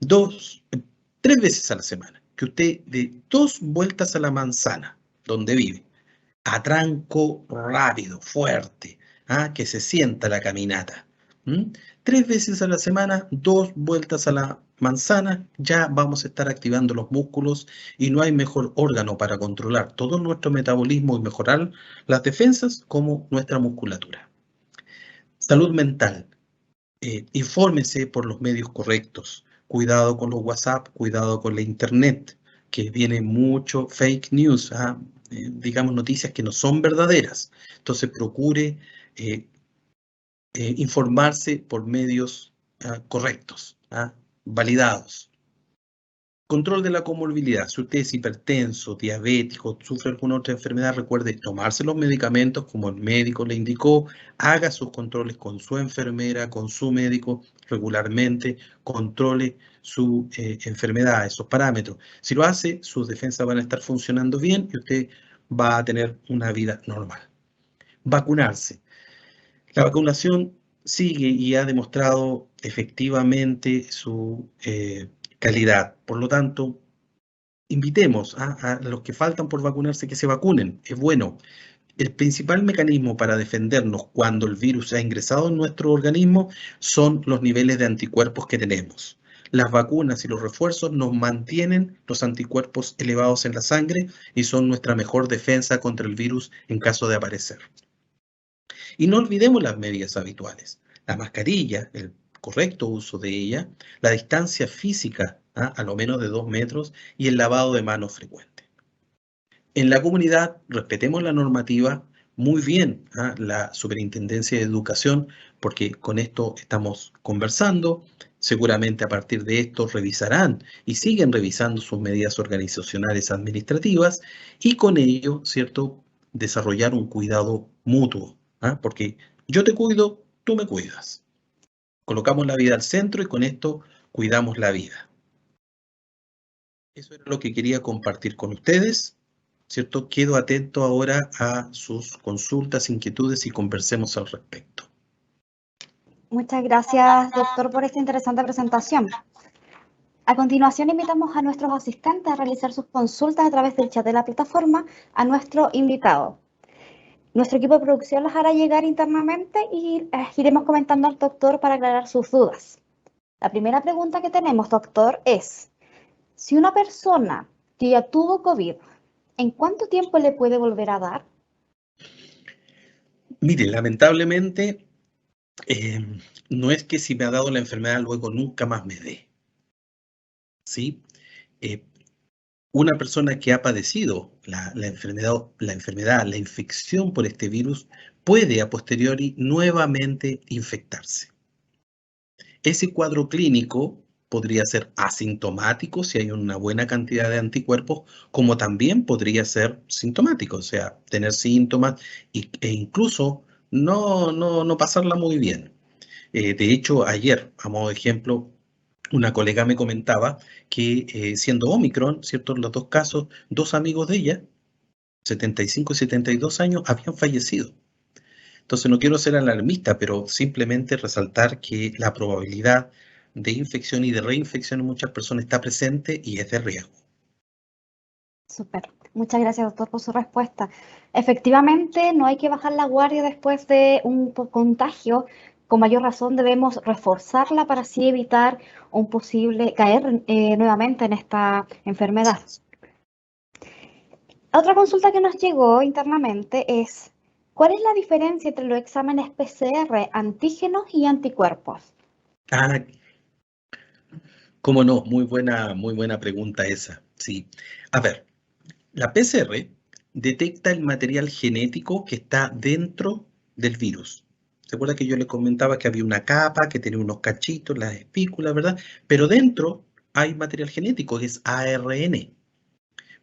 3 veces a la semana, que usted dé 2 vueltas a la manzana donde vive, a tranco rápido, fuerte, que se sienta la caminata. 3 veces a la semana, 2 vueltas a la manzana, ya vamos a estar activando los músculos y no hay mejor órgano para controlar todo nuestro metabolismo y mejorar las defensas como nuestra musculatura. Salud mental. Infórmese por los medios correctos. Cuidado con los WhatsApp, cuidado con la internet, que viene mucho fake news, digamos noticias que no son verdaderas. Entonces procure informarse por medios correctos, validados. Control de la comorbilidad. Si usted es hipertenso, diabético, sufre alguna otra enfermedad, recuerde tomarse los medicamentos como el médico le indicó, haga sus controles con su enfermera, con su médico regularmente, controle su enfermedad, esos parámetros. Si lo hace, sus defensas van a estar funcionando bien y usted va a tener una vida normal. Vacunarse. La vacunación sigue y ha demostrado efectivamente su calidad. Por lo tanto, invitemos a los que faltan por vacunarse que se vacunen. Es bueno. El principal mecanismo para defendernos cuando el virus ha ingresado en nuestro organismo son los niveles de anticuerpos que tenemos. Las vacunas y los refuerzos nos mantienen los anticuerpos elevados en la sangre y son nuestra mejor defensa contra el virus en caso de aparecer. Y no olvidemos las medidas habituales. La mascarilla, el correcto uso de ella, la distancia física a lo menos de 2 metros y el lavado de manos frecuente. En la comunidad respetemos la normativa muy bien, la Superintendencia de Educación, porque con esto estamos conversando. Seguramente a partir de esto revisarán y siguen revisando sus medidas organizacionales administrativas y con ello, ¿cierto?, desarrollar un cuidado mutuo. Porque yo te cuido, tú me cuidas. Colocamos la vida al centro y con esto cuidamos la vida. Eso era lo que quería compartir con ustedes, ¿cierto? Quedo atento ahora a sus consultas, inquietudes y conversemos al respecto. Muchas gracias, doctor, por esta interesante presentación. A continuación, invitamos a nuestros asistentes a realizar sus consultas a través del chat de la plataforma a nuestro invitado. Nuestro equipo de producción las hará llegar internamente y iremos comentando al doctor para aclarar sus dudas. La primera pregunta que tenemos, doctor, es: si una persona que ya tuvo COVID, ¿en cuánto tiempo le puede volver a dar? Mire, lamentablemente, no es que si me ha dado la enfermedad luego nunca más me dé. ¿Sí? Una persona que ha padecido la enfermedad, la infección por este virus, puede a posteriori nuevamente infectarse. Ese cuadro clínico podría ser asintomático si hay una buena cantidad de anticuerpos, como también podría ser sintomático, o sea, tener síntomas e incluso no pasarla muy bien. De hecho, ayer, a modo de ejemplo, una colega me comentaba que siendo Omicron, ¿cierto? En los dos casos, dos amigos de ella, 75 y 72 años, habían fallecido. Entonces no quiero ser alarmista, pero simplemente resaltar que la probabilidad de infección y de reinfección en muchas personas está presente y es de riesgo. Súper. Muchas gracias, doctor, por su respuesta. Efectivamente, no hay que bajar la guardia después de un contagio. Con mayor razón debemos reforzarla para así evitar un posible caer nuevamente en esta enfermedad. Otra consulta que nos llegó internamente es, ¿cuál es la diferencia entre los exámenes PCR, antígenos y anticuerpos? Ah, cómo no, muy buena pregunta esa. Sí. A ver, la PCR detecta el material genético que está dentro del virus. ¿Se acuerda que yo le comentaba que había una capa, que tenía unos cachitos, las espículas, ¿verdad? Pero dentro hay material genético, que es ARN.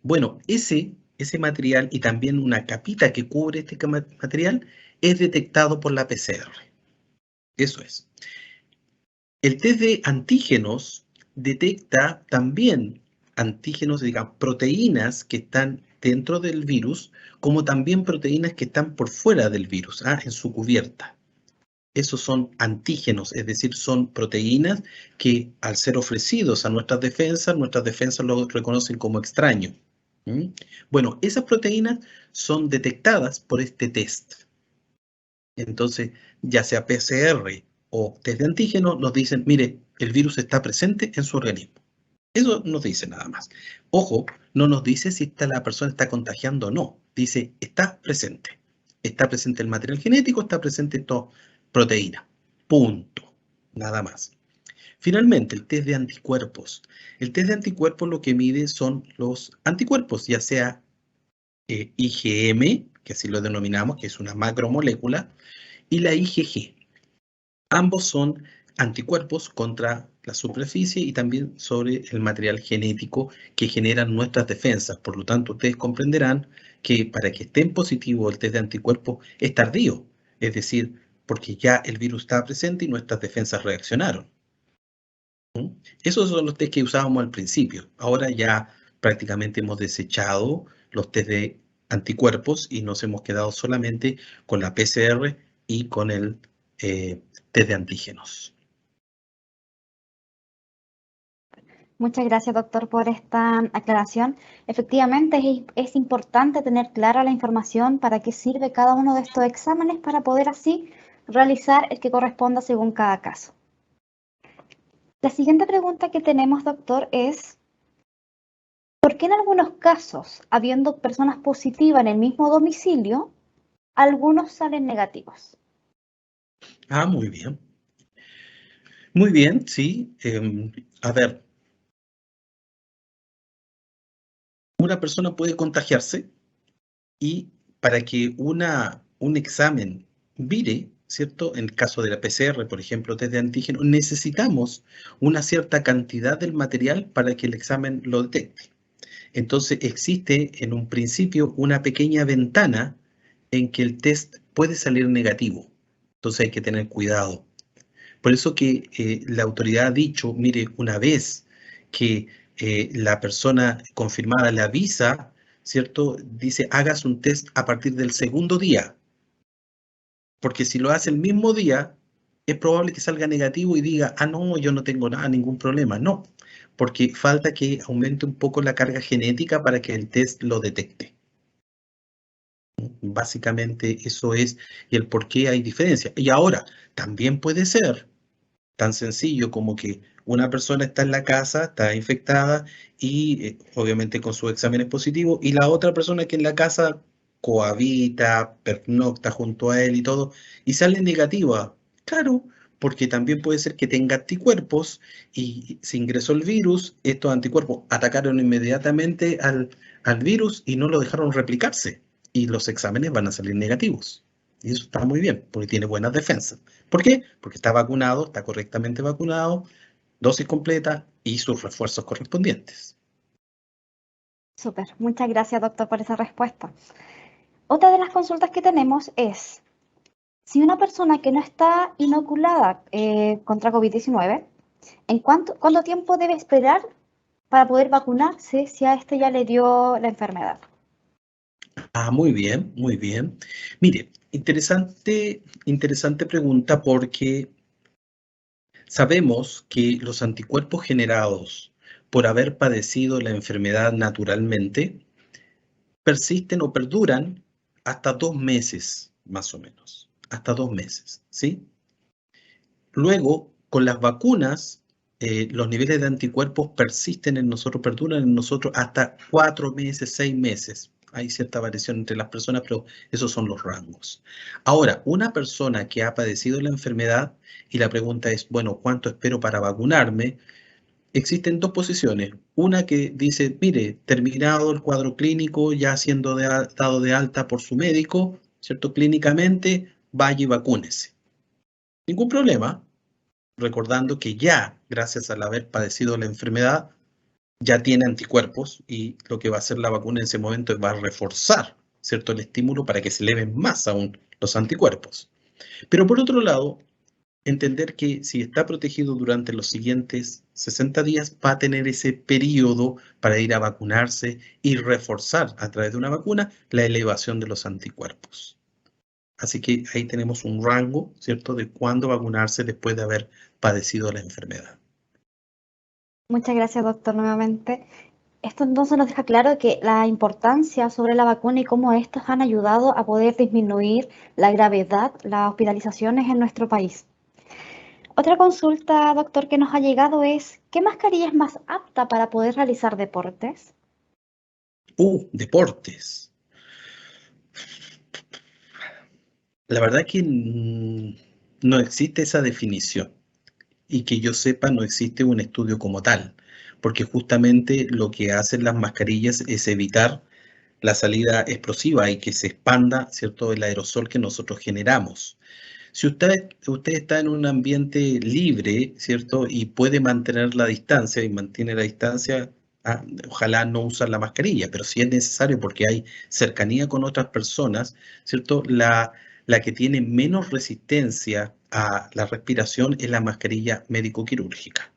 Bueno, ese material y también una capita que cubre este material es detectado por la PCR. Eso es. El test de antígenos detecta también antígenos, digamos, proteínas que están dentro del virus, como también proteínas que están por fuera del virus, en su cubierta. Esos son antígenos, es decir, son proteínas que al ser ofrecidos a nuestras defensas lo reconocen como extraño. ¿Mm? Bueno, esas proteínas son detectadas por este test. Entonces, ya sea PCR o test de antígeno, nos dicen, mire, el virus está presente en su organismo. Eso nos dice nada más. Ojo, no nos dice si la persona está contagiando o no. Dice, está presente. Está presente el material genético, está presente esta proteína. Punto. Nada más. Finalmente, el test de anticuerpos. El test de anticuerpos lo que mide son los anticuerpos, ya sea IgM, que así lo denominamos, que es una macromolécula, y la IgG. Ambos son anticuerpos contra la superficie y también sobre el material genético que generan nuestras defensas. Por lo tanto, ustedes comprenderán que para que estén positivo el test de anticuerpos es tardío, es decir, porque ya el virus está presente y nuestras defensas reaccionaron. ¿Mm? Esos son los test que usábamos al principio. Ahora ya prácticamente hemos desechado los test de anticuerpos y nos hemos quedado solamente con la PCR y con el test de antígenos. Muchas gracias, doctor, por esta aclaración. Efectivamente, es importante tener clara la información para qué sirve cada uno de estos exámenes para poder así realizar el que corresponda según cada caso. La siguiente pregunta que tenemos, doctor, es ¿por qué en algunos casos, habiendo personas positivas en el mismo domicilio, algunos salen negativos? Muy bien. Muy bien, sí. A ver, una persona puede contagiarse y para que un examen vire, ¿cierto? En el caso de la PCR, por ejemplo, test de antígeno, necesitamos una cierta cantidad del material para que el examen lo detecte. Entonces existe en un principio una pequeña ventana en que el test puede salir negativo. Entonces hay que tener cuidado. Por eso que la autoridad ha dicho, mire, una vez que la persona confirmada le avisa, ¿cierto? Dice, hagas un test a partir del segundo día. Porque si lo hace el mismo día, es probable que salga negativo y diga, no, yo no tengo nada, ningún problema. No, porque falta que aumente un poco la carga genética para que el test lo detecte. Básicamente eso es y el por qué hay diferencia. Y ahora, también puede ser tan sencillo como que una persona está en la casa, está infectada y obviamente con sus exámenes positivos, y la otra persona que en la casa cohabita, pernocta junto a él y todo, y sale negativa. Claro, porque también puede ser que tenga anticuerpos y se ingresó el virus, estos anticuerpos atacaron inmediatamente al virus y no lo dejaron replicarse, y los exámenes van a salir negativos. Y eso está muy bien, porque tiene buenas defensas. ¿Por qué? Porque está vacunado, está correctamente vacunado, dosis completa y sus refuerzos correspondientes. Súper, muchas gracias, doctor, por esa respuesta. Otra de las consultas que tenemos es, si una persona que no está inoculada contra COVID-19, ¿cuánto tiempo debe esperar para poder vacunarse si a este ya le dio la enfermedad? Muy bien, muy bien. Mire, interesante pregunta porque sabemos que los anticuerpos generados por haber padecido la enfermedad naturalmente persisten o perduran hasta 2 meses, más o menos, hasta 2 meses, ¿sí? Luego, con las vacunas, los niveles de anticuerpos persisten en nosotros, perduran en nosotros hasta 4 meses, 6 meses. Hay cierta variación entre las personas, pero esos son los rangos. Ahora, una persona que ha padecido la enfermedad, y la pregunta es, bueno, ¿cuánto espero para vacunarme? Existen dos posiciones. Una que dice, mire, terminado el cuadro clínico, ya siendo dado de alta por su médico, ¿cierto? Clínicamente, vaya y vacúnese. Ningún problema, recordando que ya, gracias al haber padecido la enfermedad, ya tiene anticuerpos y lo que va a hacer la vacuna en ese momento es va a reforzar, ¿cierto?, el estímulo para que se eleven más aún los anticuerpos. Pero por otro lado, entender que si está protegido durante los siguientes 60 días, va a tener ese periodo para ir a vacunarse y reforzar a través de una vacuna la elevación de los anticuerpos. Así que ahí tenemos un rango, ¿cierto?, de cuándo vacunarse después de haber padecido la enfermedad. Muchas gracias, doctor, nuevamente. Esto entonces nos deja claro que la importancia sobre la vacuna y cómo estos han ayudado a poder disminuir la gravedad, las hospitalizaciones en nuestro país. Otra consulta, doctor, que nos ha llegado es, ¿qué mascarilla es más apta para poder realizar deportes? Deportes. La verdad que no existe esa definición y que yo sepa no existe un estudio como tal, porque justamente lo que hacen las mascarillas es evitar la salida explosiva y que se expanda, ¿cierto?, el aerosol que nosotros generamos. Si usted está en un ambiente libre, ¿cierto?, y puede mantener la distancia y mantiene la distancia, ojalá no usar la mascarilla, pero si es necesario porque hay cercanía con otras personas, ¿cierto?, la que tiene menos resistencia a la respiración es la mascarilla médico-quirúrgica,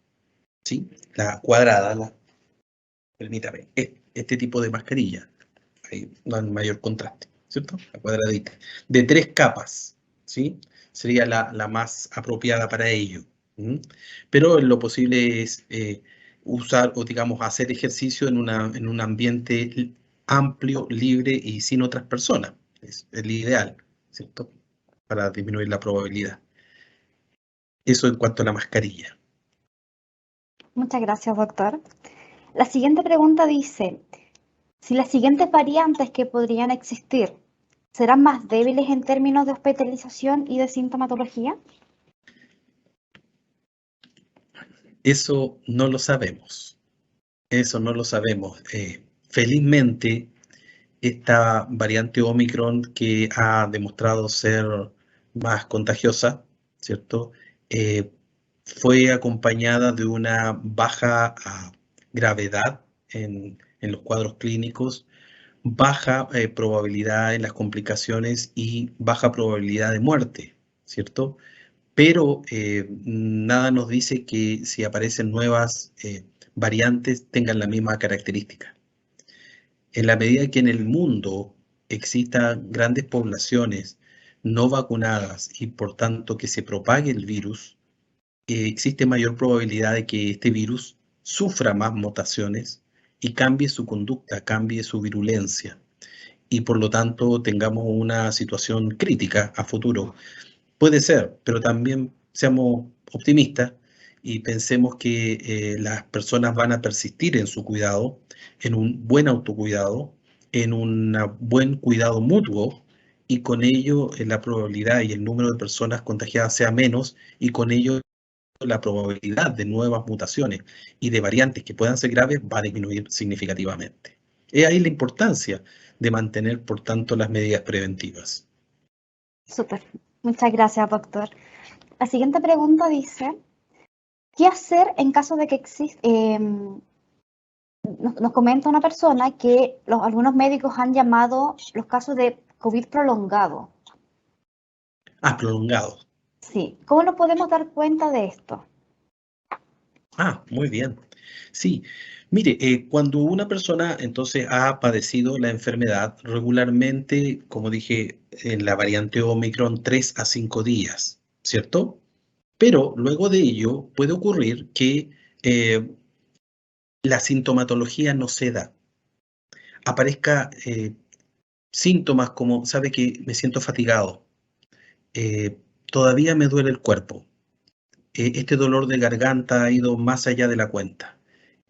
¿sí? La cuadrada, permítame, este tipo de mascarilla, hay un mayor contraste, ¿cierto? La cuadradita, de 3 capas, ¿sí? Sería la más apropiada para ello. Pero lo posible es usar o, digamos, hacer ejercicio en un ambiente amplio, libre y sin otras personas. Es el ideal, ¿cierto?, para disminuir la probabilidad. Eso en cuanto a la mascarilla. Muchas gracias, doctor. La siguiente pregunta dice, si las siguientes variantes que podrían existir serán más débiles en términos de hospitalización y de sintomatología. Eso no lo sabemos. Eso no lo sabemos. Felizmente, esta variante Omicron que ha demostrado ser más contagiosa, ¿cierto? Fue acompañada de una baja gravedad en los cuadros clínicos, baja probabilidad en las complicaciones y baja probabilidad de muerte, ¿cierto? Pero nada nos dice que si aparecen nuevas variantes tengan la misma característica. En la medida que en el mundo existan grandes poblaciones no vacunadas y por tanto que se propague el virus, existe mayor probabilidad de que este virus sufra más mutaciones y cambie su conducta, cambie su virulencia y por lo tanto tengamos una situación crítica a futuro. Puede ser, pero también seamos optimistas y pensemos que las personas van a persistir en su cuidado, en un buen autocuidado, en un buen cuidado mutuo, y con ello la probabilidad y el número de personas contagiadas sea menos, y con ello la probabilidad de nuevas mutaciones y de variantes que puedan ser graves va a disminuir significativamente. Es ahí la importancia de mantener, por tanto, las medidas preventivas. Súper. Muchas gracias, doctor. La siguiente pregunta dice, ¿qué hacer en caso de que exista? Nos comenta una persona que algunos médicos han llamado los casos de COVID prolongado. Ah, prolongado. Sí, ¿cómo nos podemos dar cuenta de esto? Ah, muy bien. Sí, mire, cuando una persona entonces ha padecido la enfermedad, regularmente, como dije, en la variante Omicron, 3 a 5 días, ¿cierto? Pero luego de ello puede ocurrir que la sintomatología no ceda, aparezca síntomas como, sabe que me siento fatigado, todavía me duele el cuerpo, este dolor de garganta ha ido más allá de la cuenta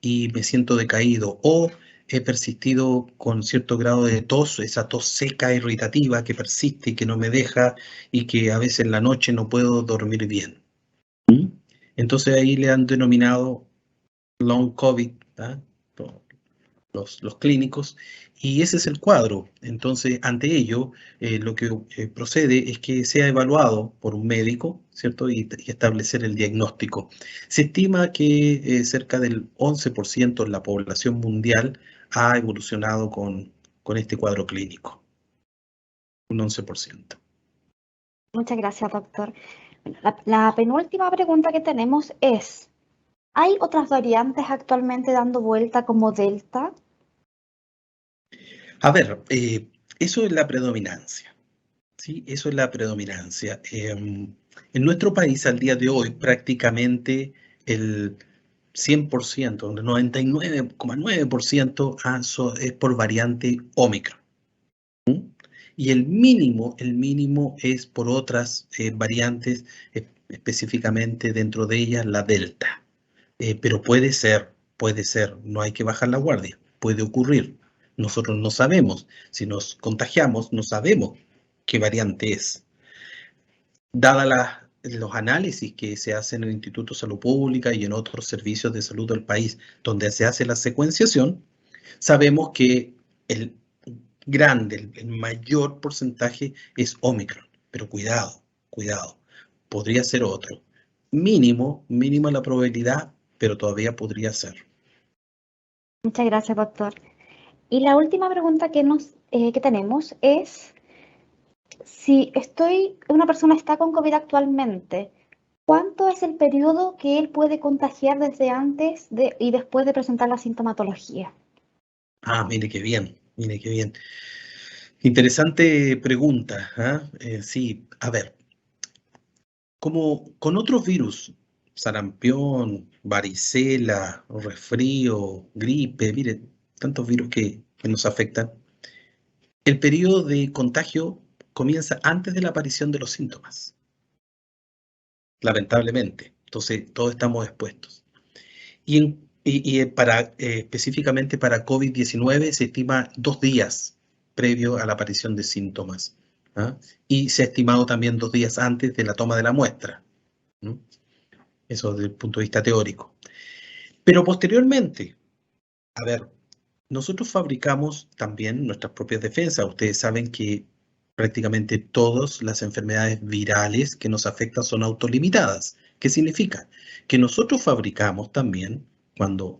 y me siento decaído o he persistido con cierto grado de tos, esa tos seca, irritativa que persiste y que no me deja y que a veces en la noche no puedo dormir bien. ¿Mm? Entonces ahí le han denominado long COVID, ¿ah? Los clínicos, y ese es el cuadro. Entonces, ante ello, lo que procede es que sea evaluado por un médico, ¿cierto? Y establecer el diagnóstico. Se estima que cerca del 11% de la población mundial ha evolucionado con este cuadro clínico. Un 11%. Muchas gracias, doctor. La penúltima pregunta que tenemos es, ¿hay otras variantes actualmente dando vuelta como Delta? A ver, eso es la predominancia. Sí, eso es la predominancia. En nuestro país al día de hoy prácticamente el 100%, el 99,9% es por variante Omicron. ¿Mm? Y el mínimo es por otras variantes, específicamente dentro de ellas la Delta. Pero puede ser, no hay que bajar la guardia, puede ocurrir. Nosotros no sabemos, si nos contagiamos, no sabemos qué variante es. Dada los análisis que se hacen en el Instituto de Salud Pública y en otros servicios de salud del país donde se hace la secuenciación, sabemos que el el mayor porcentaje es Omicron. Pero cuidado, podría ser otro. Mínima la probabilidad, pero todavía podría ser. Muchas gracias, doctor. Y la última pregunta que tenemos es, si una persona está con COVID actualmente, ¿cuánto es el periodo que él puede contagiar desde antes y después de presentar la sintomatología? Ah, mire qué bien, mire qué bien. Interesante pregunta, ¿ah? Sí, a ver, como con otros virus, sarampión, varicela, resfrío, gripe, mire, tantos virus que nos afectan, el periodo de contagio comienza antes de la aparición de los síntomas, lamentablemente. Entonces, todos estamos expuestos. Específicamente para COVID-19 se estima 2 días previo a la aparición de síntomas. ¿Ah? Y se ha estimado también 2 días antes de la toma de la muestra. ¿No? Eso desde el punto de vista teórico. Pero posteriormente, a ver, nosotros fabricamos también nuestras propias defensas. Ustedes saben que prácticamente todas las enfermedades virales que nos afectan son autolimitadas. ¿Qué significa? Que nosotros fabricamos también,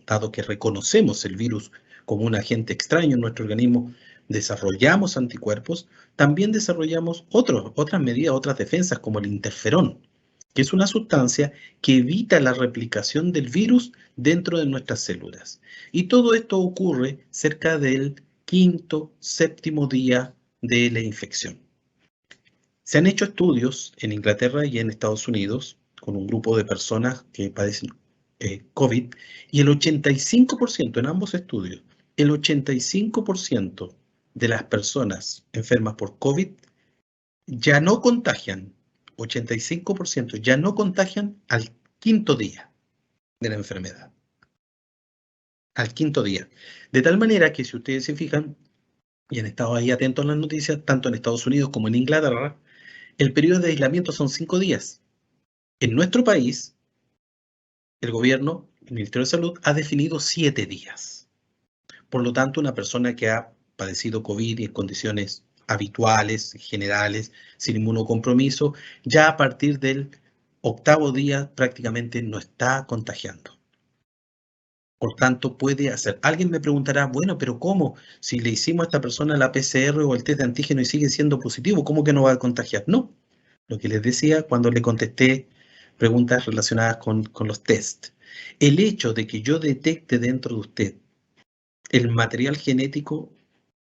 dado que reconocemos el virus como un agente extraño en nuestro organismo, desarrollamos anticuerpos, también desarrollamos otras medidas, otras defensas como el interferón, que es una sustancia que evita la replicación del virus dentro de nuestras células. Y todo esto ocurre cerca del quinto, séptimo día de la infección. Se han hecho estudios en Inglaterra y en Estados Unidos con un grupo de personas que padecen COVID y el 85% en ambos estudios, el 85% de las personas enfermas por COVID ya no contagian, 85% ya no contagian al quinto día de la enfermedad. Al quinto día. De tal manera que si ustedes se fijan, y han estado ahí atentos a las noticias, tanto en Estados Unidos como en Inglaterra, el periodo de aislamiento son 5 días. En nuestro país, el gobierno, el Ministerio de Salud, ha definido 7 días. Por lo tanto, una persona que ha padecido COVID y en condiciones habituales, generales, sin inmunocompromiso, ya a partir del octavo día prácticamente no está contagiando. Por tanto, puede hacer. Alguien me preguntará, bueno, pero ¿cómo? Si le hicimos a esta persona la PCR o el test de antígeno y sigue siendo positivo, ¿cómo que no va a contagiar? No. Lo que les decía cuando le contesté preguntas relacionadas con los test. El hecho de que yo detecte dentro de usted el material genético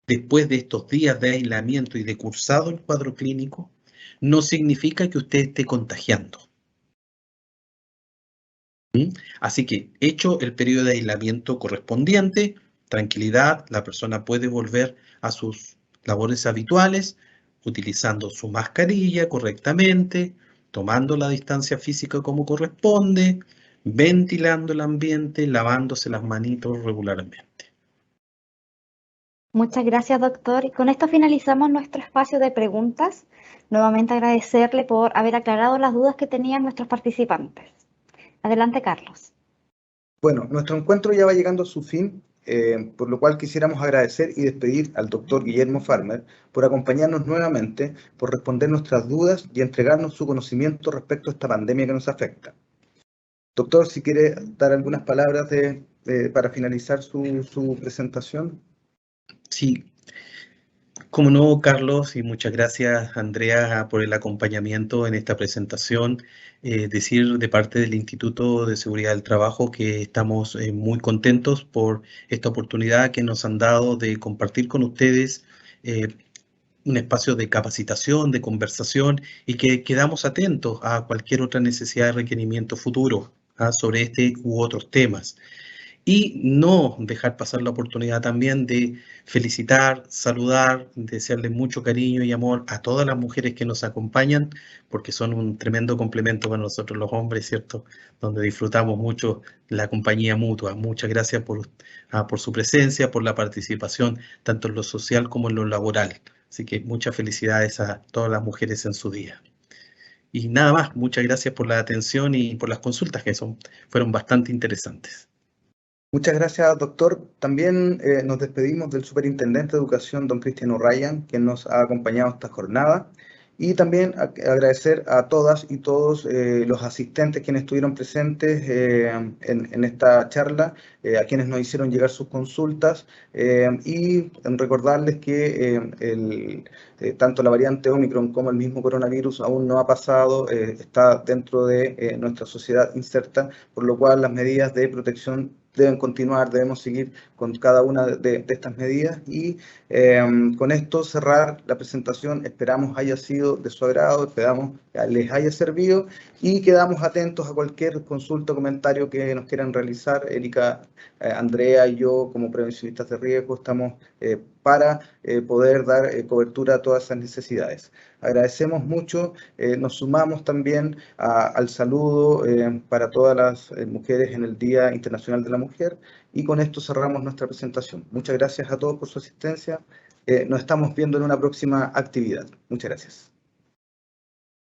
después de estos días de aislamiento y de cursado el cuadro clínico, no significa que usted esté contagiando. Así que, hecho el periodo de aislamiento correspondiente, tranquilidad, la persona puede volver a sus labores habituales, utilizando su mascarilla correctamente, tomando la distancia física como corresponde, ventilando el ambiente, lavándose las manitos regularmente. Muchas gracias, doctor. Y con esto finalizamos nuestro espacio de preguntas. Nuevamente agradecerle por haber aclarado las dudas que tenían nuestros participantes. Adelante, Carlos. Bueno, nuestro encuentro ya va llegando a su fin, por lo cual quisiéramos agradecer y despedir al doctor Guillermo Farmer por acompañarnos nuevamente, por responder nuestras dudas y entregarnos su conocimiento respecto a esta pandemia que nos afecta. Doctor, si quiere dar algunas palabras para finalizar su presentación. Sí, como no, Carlos, y muchas gracias, Andrea, por el acompañamiento en esta presentación. Decir de parte del Instituto de Seguridad del Trabajo que estamos muy contentos por esta oportunidad que nos han dado de compartir con ustedes un espacio de capacitación, de conversación, y que quedamos atentos a cualquier otra necesidad de requerimiento futuro sobre este u otros temas. Y no dejar pasar la oportunidad también de felicitar, saludar, desearle mucho cariño y amor a todas las mujeres que nos acompañan, porque son un tremendo complemento para nosotros los hombres, ¿cierto? Donde disfrutamos mucho la compañía mutua. Muchas gracias por su presencia, por la participación, tanto en lo social como en lo laboral. Así que muchas felicidades a todas las mujeres en su día. Y nada más, muchas gracias por la atención y por las consultas que fueron bastante interesantes. Muchas gracias, doctor. También nos despedimos del Superintendente de Educación, don Cristian O'Ryan, quien nos ha acompañado esta jornada. Y también agradecer a todas y todos los asistentes quienes estuvieron presentes en esta charla, a quienes nos hicieron llegar sus consultas y recordarles que tanto la variante Omicron como el mismo coronavirus aún no ha pasado, está dentro de nuestra sociedad inserta, por lo cual las medidas de protección deben continuar, debemos seguir con cada una de estas medidas y con esto cerrar la presentación. Esperamos haya sido de su agrado, esperamos que les haya servido y quedamos atentos a cualquier consulta o comentario que nos quieran realizar. Erika, Andrea y yo como prevencionistas de riesgo estamos para poder dar cobertura a todas esas necesidades. Agradecemos mucho, nos sumamos también al saludo para todas las mujeres en el Día Internacional de la Mujer y con esto cerramos nuestra presentación. Muchas gracias a todos por su asistencia. Nos estamos viendo en una próxima actividad. Muchas gracias.